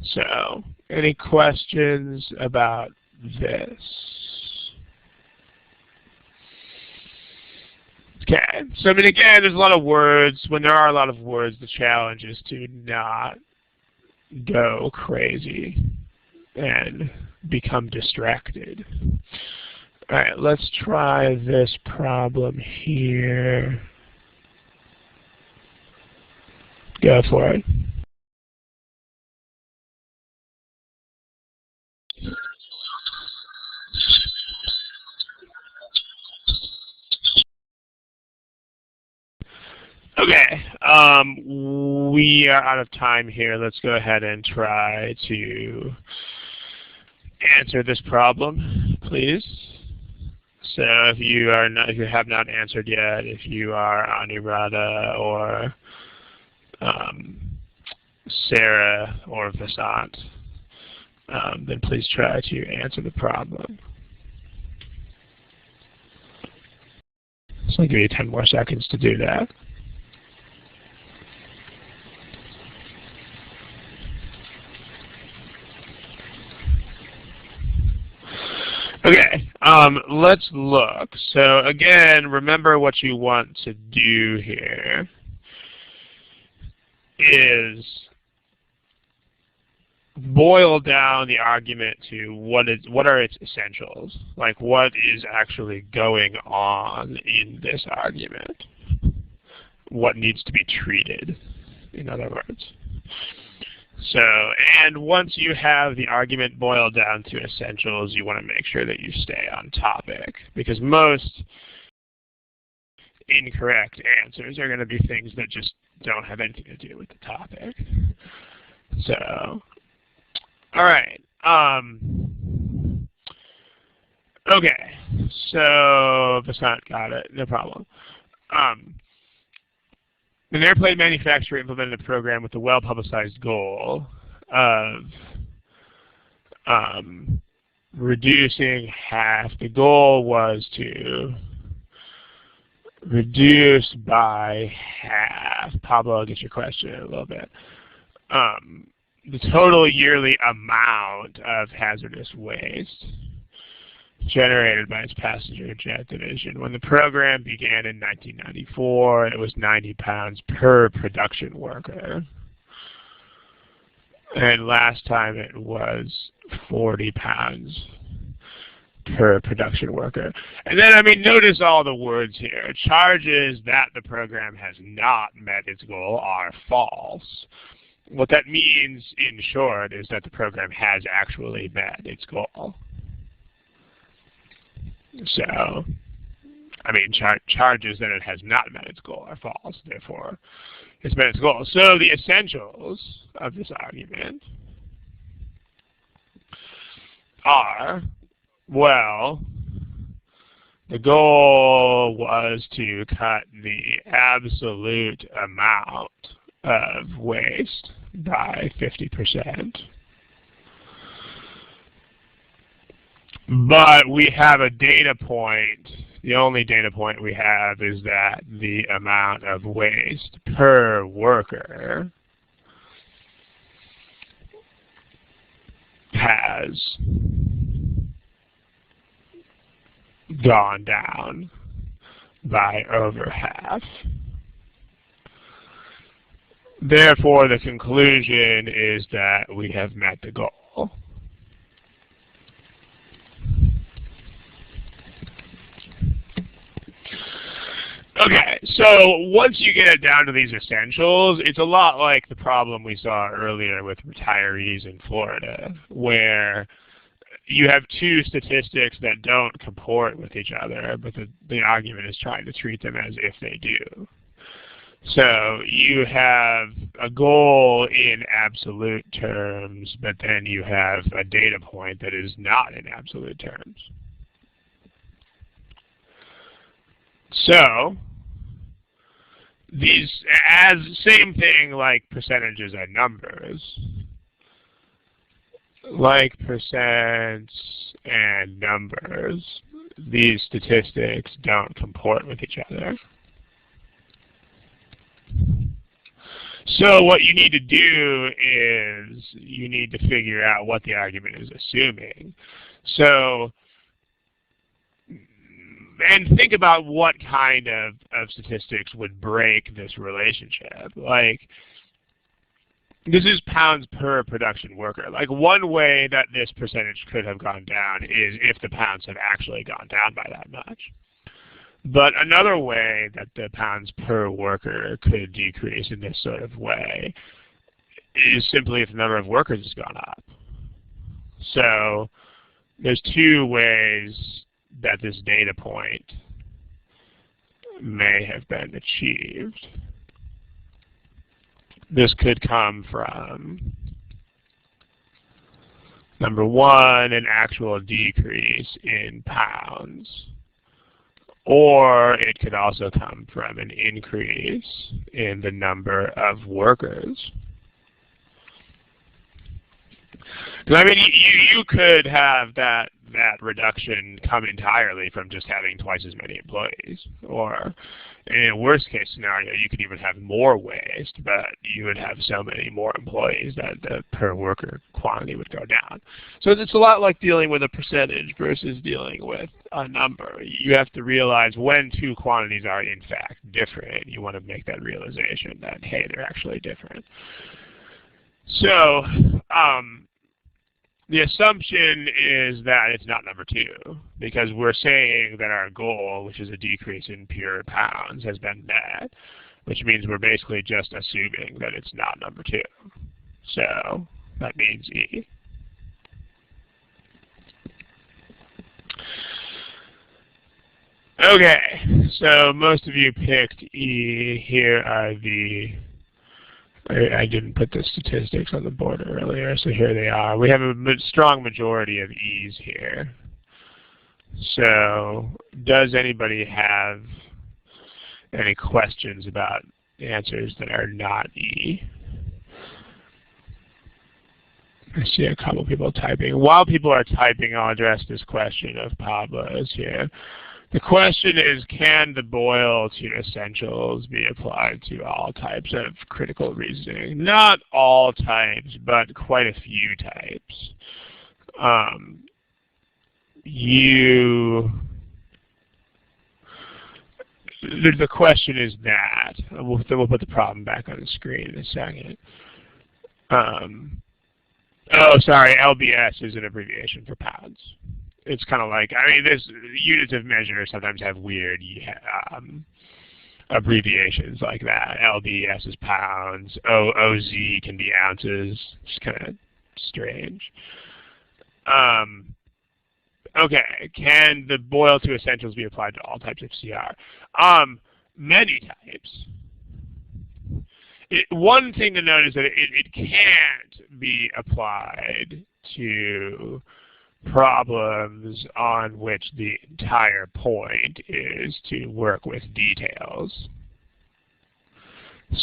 So, any questions about this? Okay, so I mean, again, there's a lot of words. When there are a lot of words, the challenge is to not go crazy and become distracted. All right, let's try this problem here. Go for it. Okay, we are out of time here. Let's go ahead and try to answer this problem, please. So if you have not answered yet, if you are Anirada or Sarah or Vasant, then please try to answer the problem. So I'll give you 10 more seconds to do that. Okay, let's look. So again, remember what you want to do here is boil down the argument to what are its essentials, like what is actually going on in this argument, what needs to be treated, in other words. So, and once you have the argument boiled down to essentials, you want to make sure that you stay on topic, because most incorrect answers are going to be things that just don't have anything to do with the topic. So, all right. Okay. So, Vasant got it. No problem. An airplane manufacturer implemented a program with the well-publicized goal of reducing half. The goal was to reduce by half. Pablo, I'll get your question in a little bit. The total yearly amount of hazardous waste generated by its passenger jet division. When the program began in 1994, it was 90 pounds per production worker. And last time it was 40 pounds per production worker. And then, I mean, notice all the words here. Charges that the program has not met its goal are false. What that means, in short, is that the program has actually met its goal. So, I mean, charges that it has not met its goal are false. Therefore, it's met its goal. So the essentials of this argument are, well, the goal was to cut the absolute amount of waste by 50%. But we have a data point. The only data point we have is that the amount of waste per worker has gone down by over half. Therefore, the conclusion is that we have met the goal. Okay, so once you get it down to these essentials, it's a lot like the problem we saw earlier with retirees in Florida, where you have two statistics that don't comport with each other, but the argument is trying to treat them as if they do. So you have a goal in absolute terms, but then you have a data point that is not in absolute terms. So these, as same thing like percentages and numbers, like percents and numbers, these statistics don't comport with each other. So what you need to do is you need to figure out what the argument is assuming. So, and think about what kind of statistics would break this relationship. Like, this is pounds per production worker. Like, one way that this percentage could have gone down is if the pounds have actually gone down by that much. But another way that the pounds per worker could decrease in this sort of way is simply if the number of workers has gone up. So there's two ways that this data point may have been achieved. This could come from, number one, an actual decrease in pounds. Or it could also come from an increase in the number of workers. Because I mean, you could have that reduction come entirely from just having twice as many employees. Or in a worst case scenario, you could even have more waste, but you would have so many more employees that the per worker quantity would go down. So it's a lot like dealing with a percentage versus dealing with a number. You have to realize when two quantities are in fact different, you want to make that realization that, hey, they're actually different. So the assumption is that it's not number two, because we're saying that our goal, which is a decrease in pure pounds, has been met, which means we're basically just assuming that it's not number two. So that means E. Okay, so most of you picked E. Here are the, I didn't put the statistics on the board earlier, so here they are. We have a strong majority of E's here. So does anybody have any questions about answers that are not E? I see a couple people typing. While people are typing, I'll address this question of Pablo's here. The question is, can the Boyle to essentials be applied to all types of critical reasoning? Not all types, but quite a few types. The question is that. We'll put the problem back on the screen in a second. Oh, sorry, LBS is an abbreviation for pounds. It's kind of like, I mean, this units of measure sometimes have weird abbreviations like that. LBS is pounds. OZ can be ounces. It's kind of strange. Okay, can the boil to essentials be applied to all types of CR? Many types. One thing to note is that it can't be applied to problems on which the entire point is to work with details,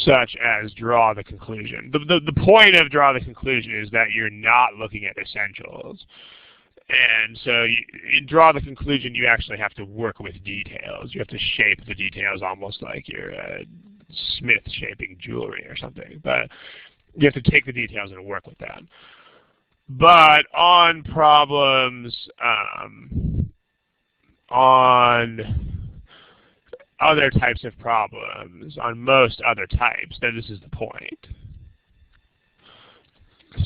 such as draw the conclusion. The point of draw the conclusion is that you're not looking at essentials. And so in draw the conclusion, you actually have to work with details. You have to shape the details almost like you're a smith shaping jewelry or something. But you have to take the details and work with them. But on problems, on other types of problems, on most other types, then this is the point.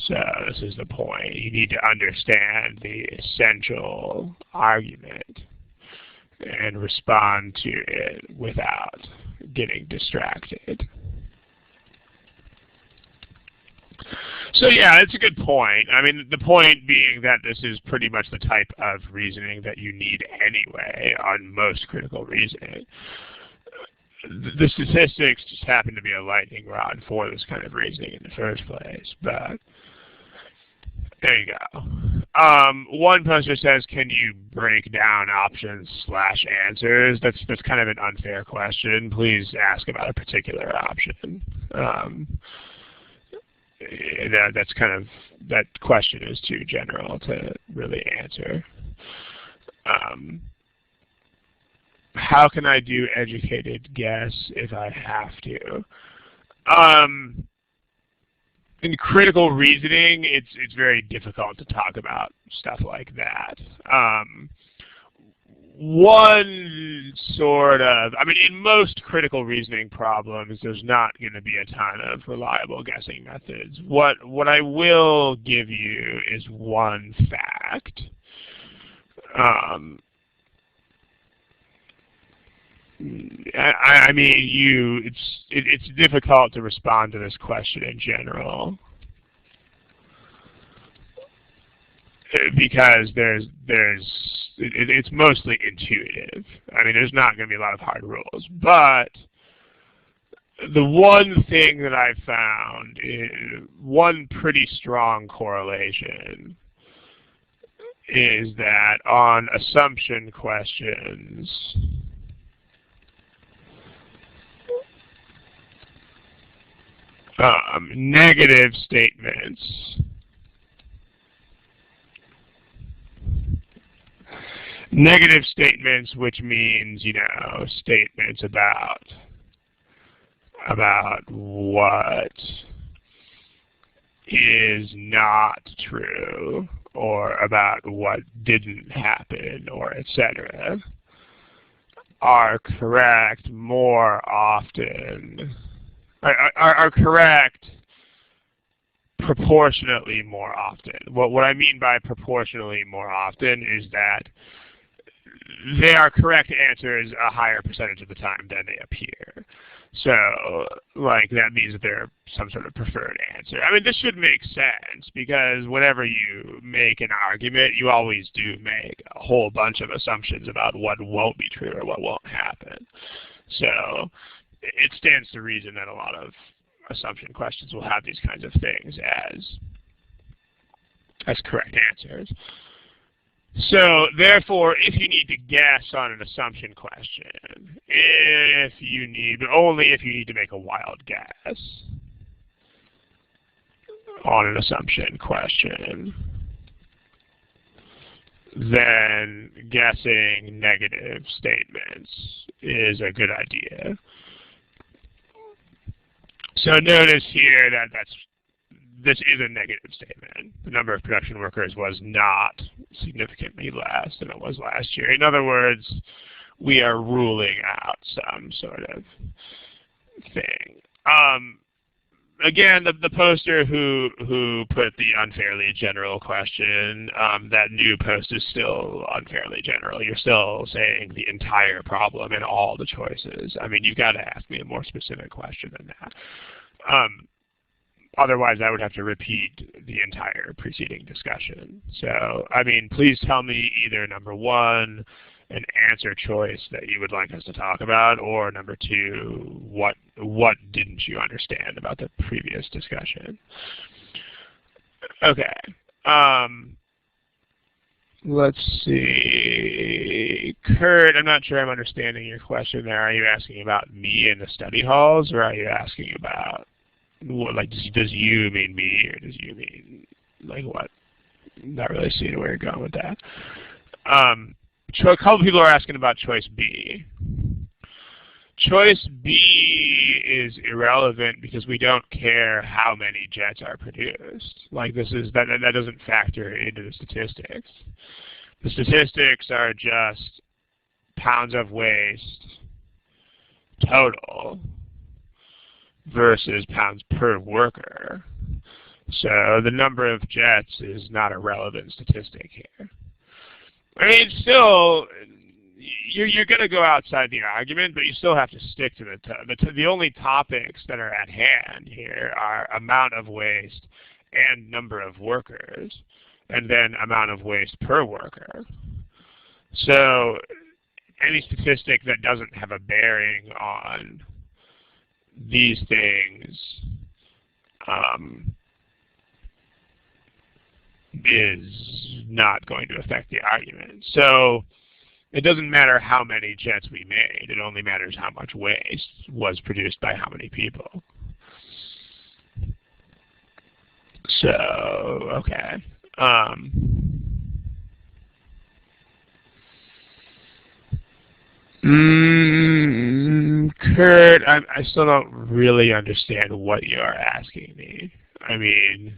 So this is the point. You need to understand the essential argument and respond to it without getting distracted. So yeah, it's a good point. I mean, the point being that this is pretty much the type of reasoning that you need anyway on most critical reasoning. The statistics just happen to be a lightning rod for this kind of reasoning in the first place, but there you go. One poster says, can you break down options/answers? That's kind of an unfair question. Please ask about a particular option. That question is too general to really answer. How can I do educated guess if I have to? In critical reasoning, it's very difficult to talk about stuff like that. In most critical reasoning problems, there's not going to be a ton of reliable guessing methods. What I will give you is one fact. It's difficult to respond to this question in general because it's mostly intuitive. I mean, there's not going to be a lot of hard rules, but the one thing that I've found is one pretty strong correlation is that on assumption questions, negative statements which means, statements about what is not true or about what didn't happen or etc. are correct more often, are correct proportionately more often. What I mean by proportionally more often is that they are correct answers a higher percentage of the time than they appear. So, that means that they're some sort of preferred answer. I mean, this should make sense because whenever you make an argument, you always do make a whole bunch of assumptions about what won't be true or what won't happen. So, it stands to reason that a lot of assumption questions will have these kinds of things as correct answers. So, therefore, if you need to guess on an assumption question, but only if you need to make a wild guess on an assumption question, then guessing negative statements is a good idea. So notice here that this is a negative statement. The number of production workers was not significantly less than it was last year. In other words, we are ruling out some sort of thing. Again, the poster who put the unfairly general question, that new post is still unfairly general. You're still saying the entire problem and all the choices. I mean, you've got to ask me a more specific question than that. Otherwise, I would have to repeat the entire preceding discussion. So, I mean, please tell me either number one, an answer choice that you would like us to talk about, or number two, what didn't you understand about the previous discussion? Okay. Let's see. Kurt, I'm not sure I'm understanding your question there. Are you asking about me in the study halls, or are you asking about, what, like, does you mean me, or does you mean, like, what? Not really seeing where you're going with that. A couple people are asking about choice B. Choice B is irrelevant because we don't care how many jets are produced. Like, that doesn't factor into the statistics. The statistics are just pounds of waste total versus pounds per worker. So the number of jets is not a relevant statistic here. I mean, still, you're going to go outside the argument, but you still have to stick to the only topics that are at hand here are amount of waste and number of workers, and then amount of waste per worker. So any statistic that doesn't have a bearing on these things is not going to affect the argument. So it doesn't matter how many jets we made. It only matters how much waste was produced by how many people. So, okay. Kurt, I still don't really understand what you're asking me. I mean,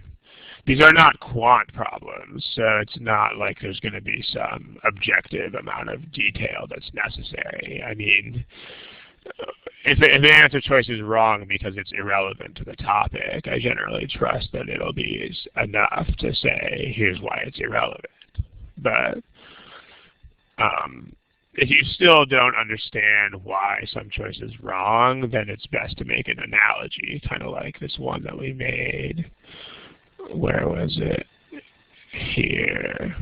these are not quant problems, so it's not like there's going to be some objective amount of detail that's necessary. I mean, if the answer choice is wrong because it's irrelevant to the topic, I generally trust that it'll be enough to say, here's why it's irrelevant. But if you still don't understand why some choice is wrong, then it's best to make an analogy, kind of like this one that we made. Where was it? Here.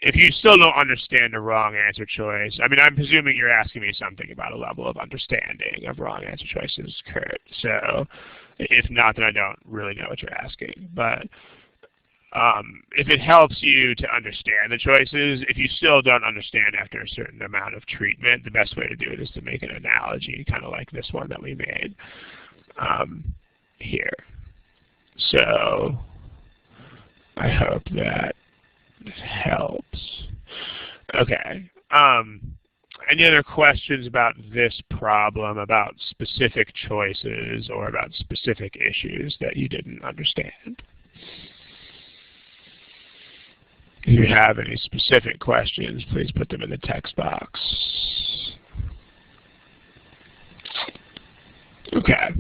If you still don't understand the wrong answer choice, I mean, I'm presuming you're asking me something about a level of understanding of wrong answer choices, Kurt. So if not, then I don't really know what you're asking. But if it helps you to understand the choices, if you still don't understand after a certain amount of treatment, the best way to do it is to make an analogy, kind of like this one that we made here. So I hope that helps. Okay. Any other questions about this problem, about specific choices, or about specific issues that you didn't understand? If you have any specific questions, please put them in the text box. Okay.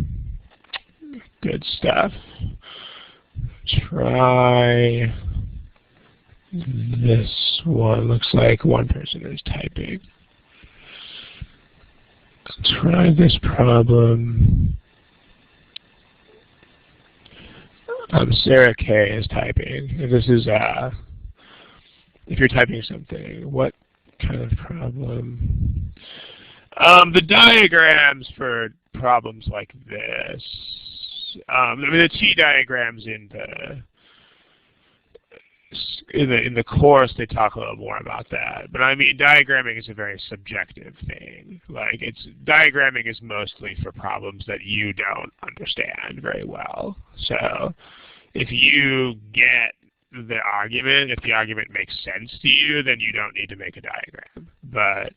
Good stuff. Try this one. Looks like one person is typing. Try this problem. Sarah K is typing. This is if you're typing something, what kind of problem? The diagrams for problems like this. I mean, the T diagrams in the course, they talk a little more about that. But I mean, diagramming is a very subjective thing. Like, diagramming is mostly for problems that you don't understand very well. So if you get the argument, if the argument makes sense to you, then you don't need to make a diagram. But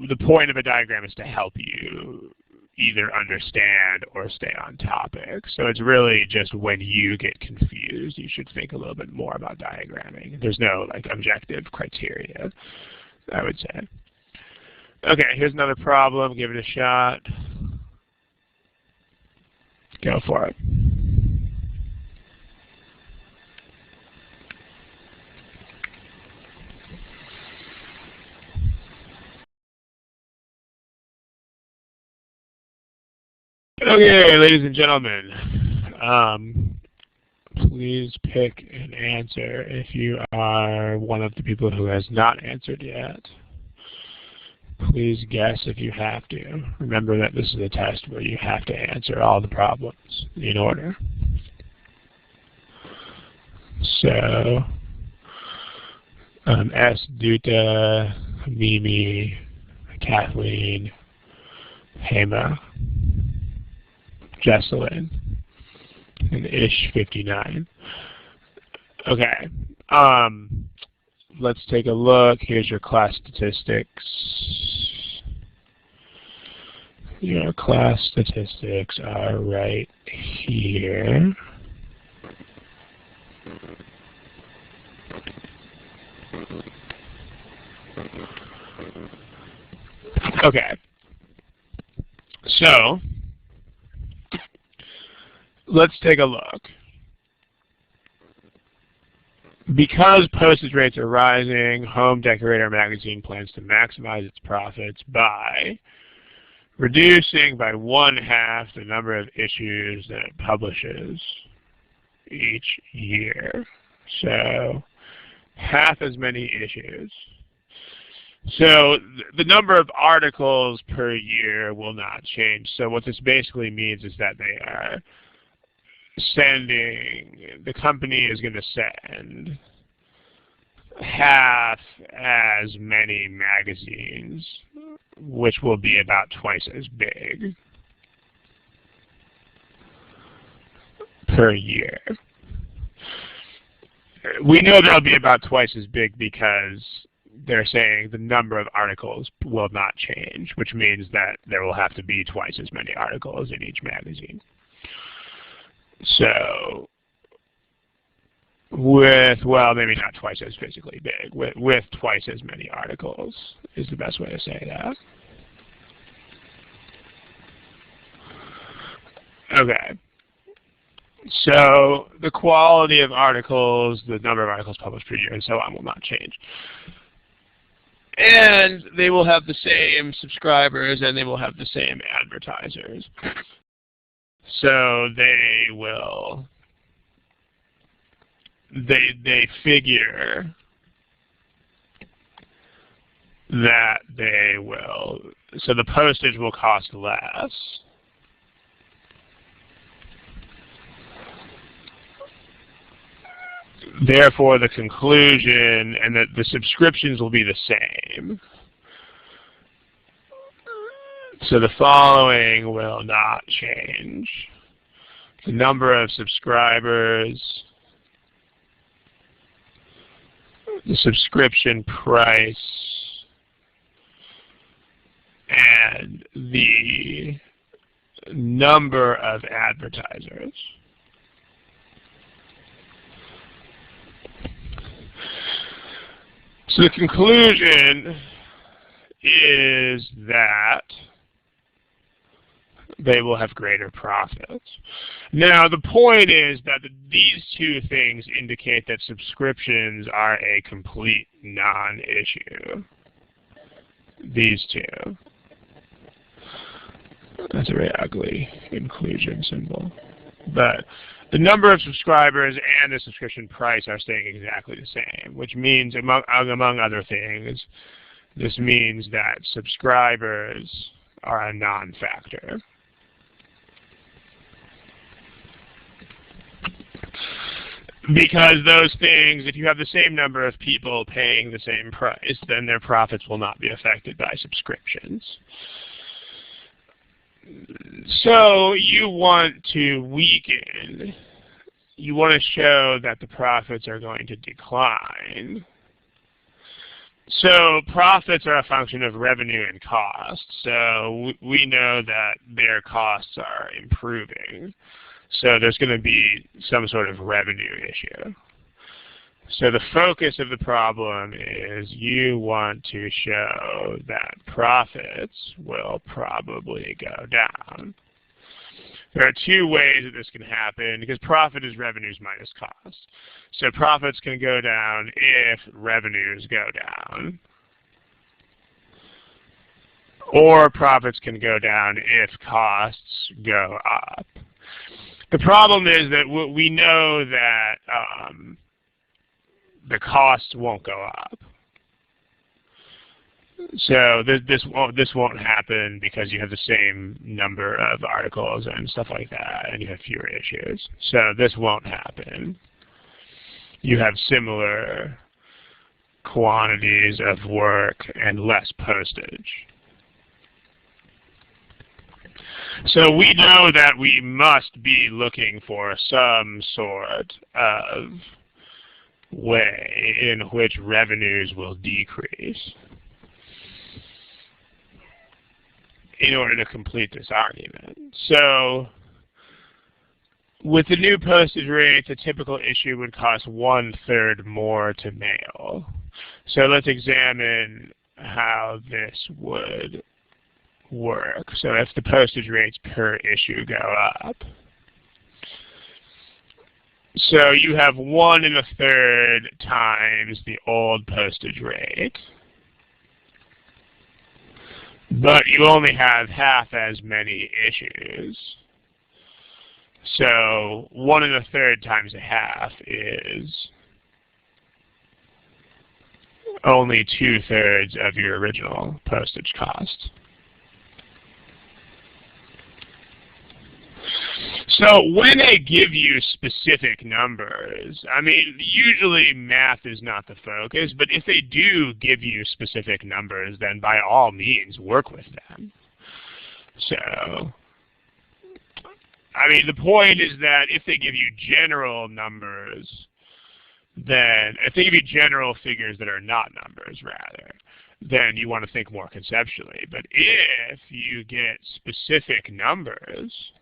the point of a diagram is to help you either understand or stay on topic. So it's really just when you get confused, you should think a little bit more about diagramming. There's no like objective criteria, I would say. Okay, here's another problem. Give it a shot. Go for it. Okay, ladies and gentlemen, please pick an answer if you are one of the people who has not answered yet. Please guess if you have to. Remember that this is a test where you have to answer all the problems in order. So, S. Duta, Mimi, Kathleen, Hema, Jesselyn, and Ish 59. Okay. Let's take a look. Here's your class statistics. Your class statistics are right here. Okay. So, let's take a look. Because postage rates are rising, Home Decorator magazine plans to maximize its profits by reducing by 1/2 the number of issues that it publishes each year. So, half as many issues. So the number of articles per year will not change. So what this basically means is that they are the company is going to send half as many magazines, which will be about twice as big per year. We know they'll be about twice as big because they're saying the number of articles will not change, which means that there will have to be twice as many articles in each magazine. So, well, maybe not twice as physically big, with twice as many articles is the best way to say that. Okay. So, the quality of articles, the number of articles published per year, and so on will not change. And they will have the same subscribers, and they will have the same advertisers. So they will, they figure that they will, so the postage will cost less. Therefore, the conclusion and that the subscriptions will be the same. So the following will not change. The number of subscribers, the subscription price, and the number of advertisers. So the conclusion is that they will have greater profits. Now, the point is that these two things indicate that subscriptions are a complete non-issue. These two. That's a very ugly inclusion symbol. But the number of subscribers and the subscription price are staying exactly the same, which means, among other things, this means that subscribers are a non-factor. Because those things, if you have the same number of people paying the same price, then their profits will not be affected by subscriptions. So you want to weaken, you want to show that the profits are going to decline. So profits are a function of revenue and cost. So we know that their costs are improving. So there's going to be some sort of revenue issue. So the focus of the problem is you want to show that profits will probably go down. There are two ways that this can happen, because profit is revenues minus cost. So profits can go down if revenues go down. or profits can go down if costs go up. The problem is that we know that the costs won't go up. So this won't happen because you have the same number of articles and stuff like that, and you have fewer issues. So this won't happen. You have similar quantities of work and less postage. So we know that we must be looking for some sort of way in which revenues will decrease in order to complete this argument. So with the new postage rates, a typical issue would cost 1/3 more to mail. So let's examine how this would work. So if the postage rates per issue go up, so you have 1 1/3 times the old postage rate, but you only have half as many issues. So 1 1/3 times a half is only 2/3 of your original postage cost. So when they give you specific numbers, I mean, usually math is not the focus, but if they do give you specific numbers, then by all means work with them. So, I mean, the point is that if they give you general numbers, then if they give you general figures that are not numbers, rather, then you want to think more conceptually. But if you get specific numbers,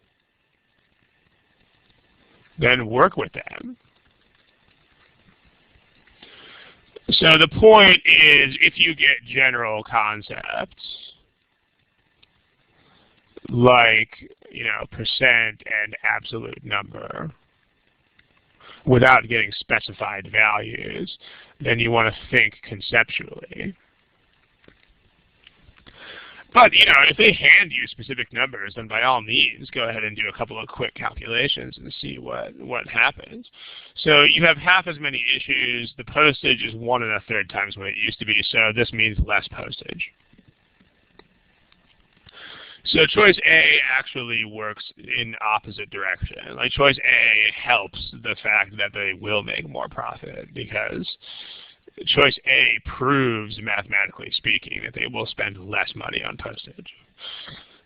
then work with them. So the point is, if you get general concepts like, percent and absolute number without getting specified values, then you want to think conceptually. But, if they hand you specific numbers, then by all means, go ahead and do a couple of quick calculations and see what happens. So you have half as many issues. The postage is 1 1/3 times what it used to be, so this means less postage. So choice A actually works in opposite direction. Like choice A helps the fact that they will make more profit, because choice A proves, mathematically speaking, that they will spend less money on postage.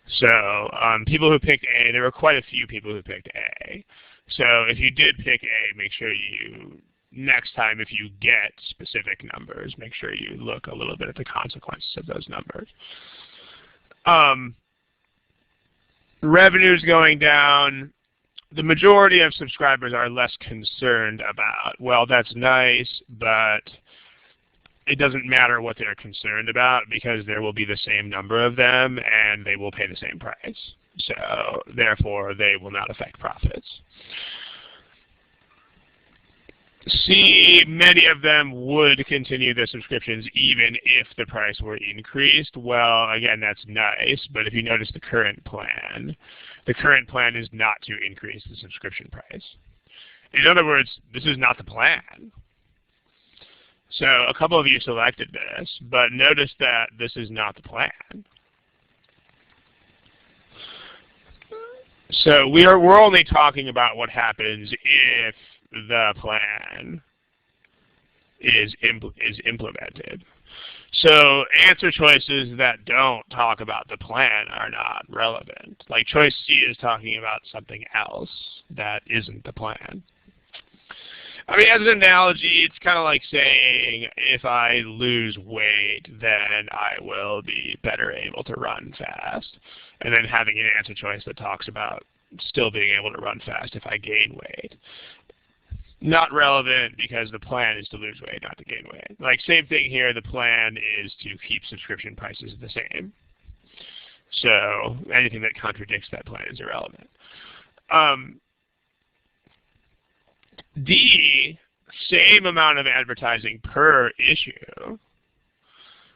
So people who picked A, there were quite a few people who picked A. So if you did pick A, make sure you, next time if you get specific numbers, make sure you look a little bit at the consequences of those numbers. Revenues going down. The majority of subscribers are less concerned about, well, that's nice, but it doesn't matter what they're concerned about because there will be the same number of them and they will pay the same price. So therefore, they will not affect profits. C, many of them would continue their subscriptions even if the price were increased. Well, again, that's nice, but if you notice the current plan is not to increase the subscription price. In other words, this is not the plan. So a couple of you selected this, but notice that this is not the plan. So we're only talking about what happens if the plan is implemented. So answer choices that don't talk about the plan are not relevant. Like choice C is talking about something else that isn't the plan. I mean, as an analogy, it's kind of like saying, if I lose weight, then I will be better able to run fast. And then having an answer choice that talks about still being able to run fast if I gain weight. Not relevant because the plan is to lose weight, not to gain weight. Like, same thing here, the plan is to keep subscription prices the same. So anything that contradicts that plan is irrelevant. D, same amount of advertising per issue,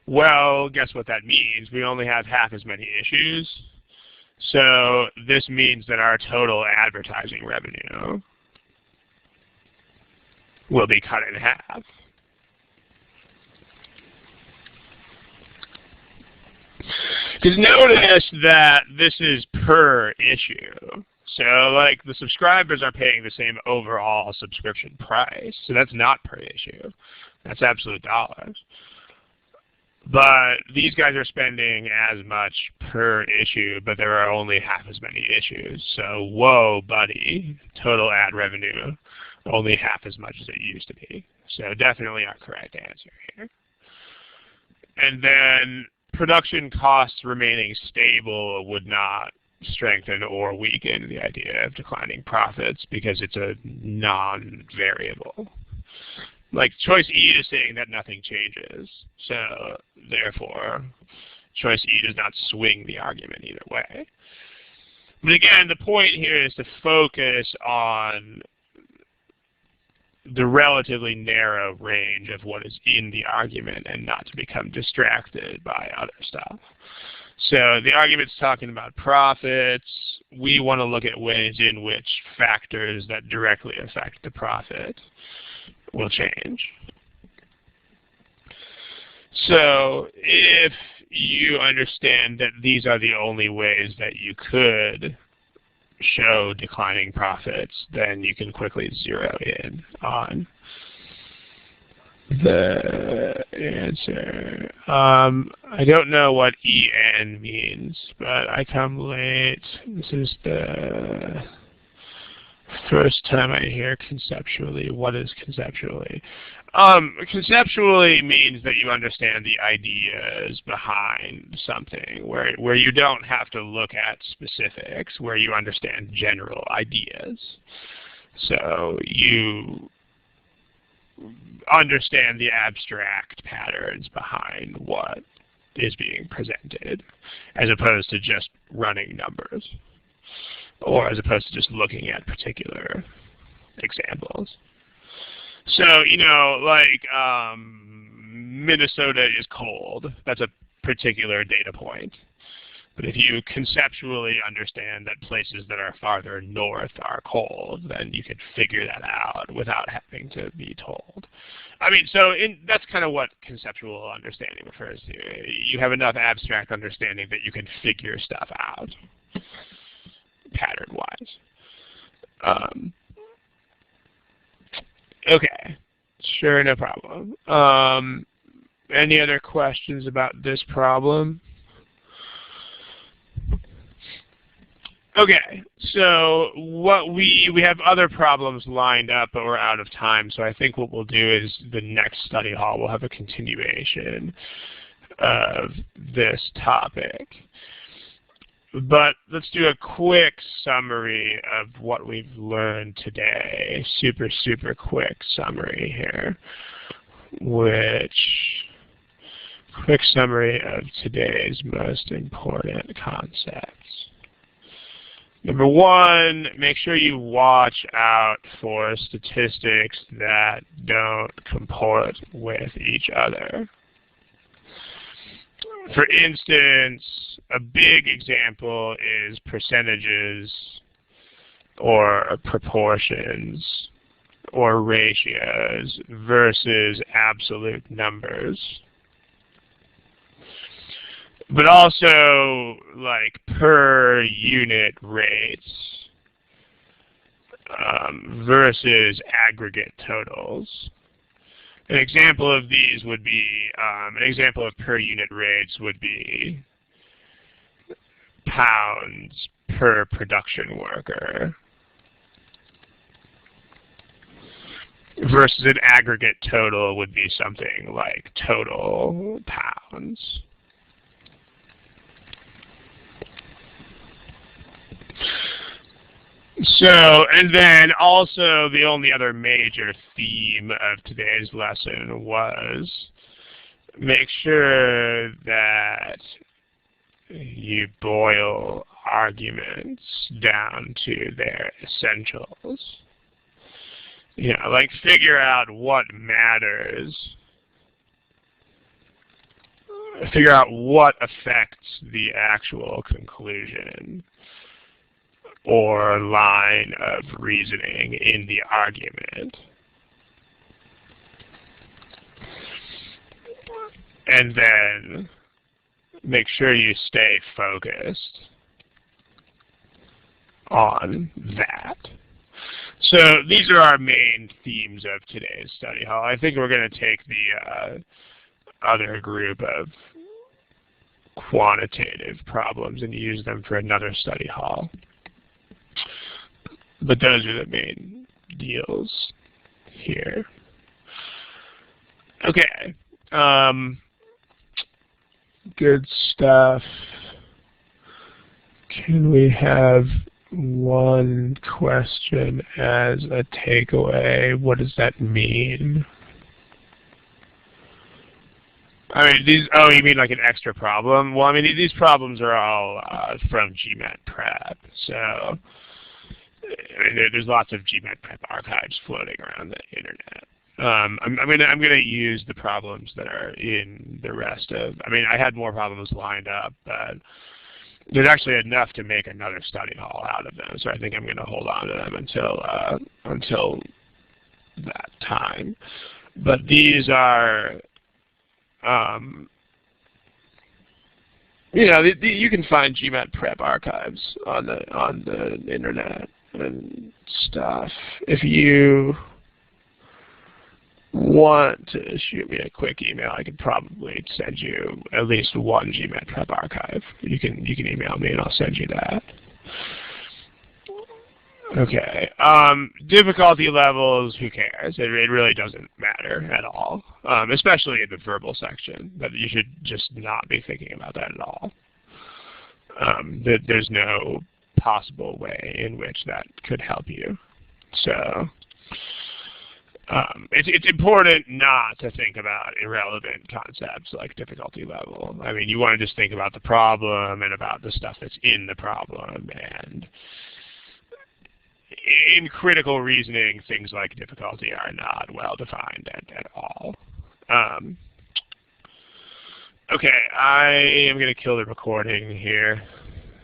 Well, guess what that means? We only have half as many issues. So this means that our total advertising revenue will be cut in half. Because notice that this is per issue. So like the subscribers are paying the same overall subscription price. So that's not per issue. That's absolute dollars. But these guys are spending as much per issue, but there are only half as many issues. So whoa, buddy, total ad revenue, only half as much as it used to be. So definitely our correct answer here. And then production costs remaining stable would not strengthen or weaken the idea of declining profits because it's a non-variable. Like choice E is saying that nothing changes, so therefore choice E does not swing the argument either way. But again, the point here is to focus on the relatively narrow range of what is in the argument and not to become distracted by other stuff. So the argument's talking about profits. We want to look at ways in which factors that directly affect the profit will change. So if you understand that these are the only ways that you could show declining profits, then you can quickly zero in on the answer. I don't know what EN means, but I come late. This is the first time I hear conceptually. What is conceptually? Conceptually means that you understand the ideas behind something, where you don't have to look at specifics, where you understand general ideas. So you understand the abstract patterns behind what is being presented, as opposed to just running numbers, or as opposed to just looking at particular examples. So, you know, like Minnesota is cold. That's a particular data point. But if you conceptually understand that places that are farther north are cold, then you could figure that out without having to be told. I mean, so that's kind of what conceptual understanding refers to. You have enough abstract understanding that you can figure stuff out pattern-wise. Okay, sure, no problem. Any other questions about this problem? Okay, so what we have other problems lined up, but we're out of time. So I think what we'll do is the next study hall will have a continuation of this topic. But let's do a quick summary of what we've learned today. Super, super quick summary here. Quick summary of today's most important concepts. Number one, make sure you watch out for statistics that don't comport with each other. For instance, a big example is percentages or proportions or ratios versus absolute numbers. But also like per unit rates versus aggregate totals. An example of these would be, an example of per unit rates would be pounds per production worker versus an aggregate total would be something like total pounds. So, and then also the only other major theme of today's lesson was make sure that you boil arguments down to their essentials. You know, like figure out what matters figure out what affects the actual conclusion or line of reasoning in the argument. And then make sure you stay focused on that. So these are our main themes of today's study hall. I think we're going to take the other group of quantitative problems and use them for another study hall. But those are the main deals here. Okay. Good stuff. Can we have one question as a takeaway? What does that mean? I mean, these, oh, you mean like an extra problem? Well, I mean, these problems are all from gmatprep. So, I mean, there's lots of gmatprep archives floating around the internet. I'm gonna use the problems that are in the rest of. I mean, I had more problems lined up, but there's actually enough to make another study hall out of them. So I think I'm gonna hold on to them until that time. But these are, you know, you can find gmatprep archives on the internet and stuff. If you want to shoot me a quick email, I could probably send you at least one gmatprep archive. You can email me and I'll send you that. Okay. Difficulty levels, who cares? It really doesn't matter at all, especially in the verbal section. But you should just not be thinking about that at all. There's no possible way in which that could help you. So it's important not to think about irrelevant concepts like difficulty level. I mean, you want to just think about the problem and about the stuff that's in the problem. And in critical reasoning, things like difficulty are not well defined at all. Okay, I am going to kill the recording here.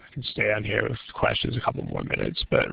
I can stay on here with questions a couple more minutes, but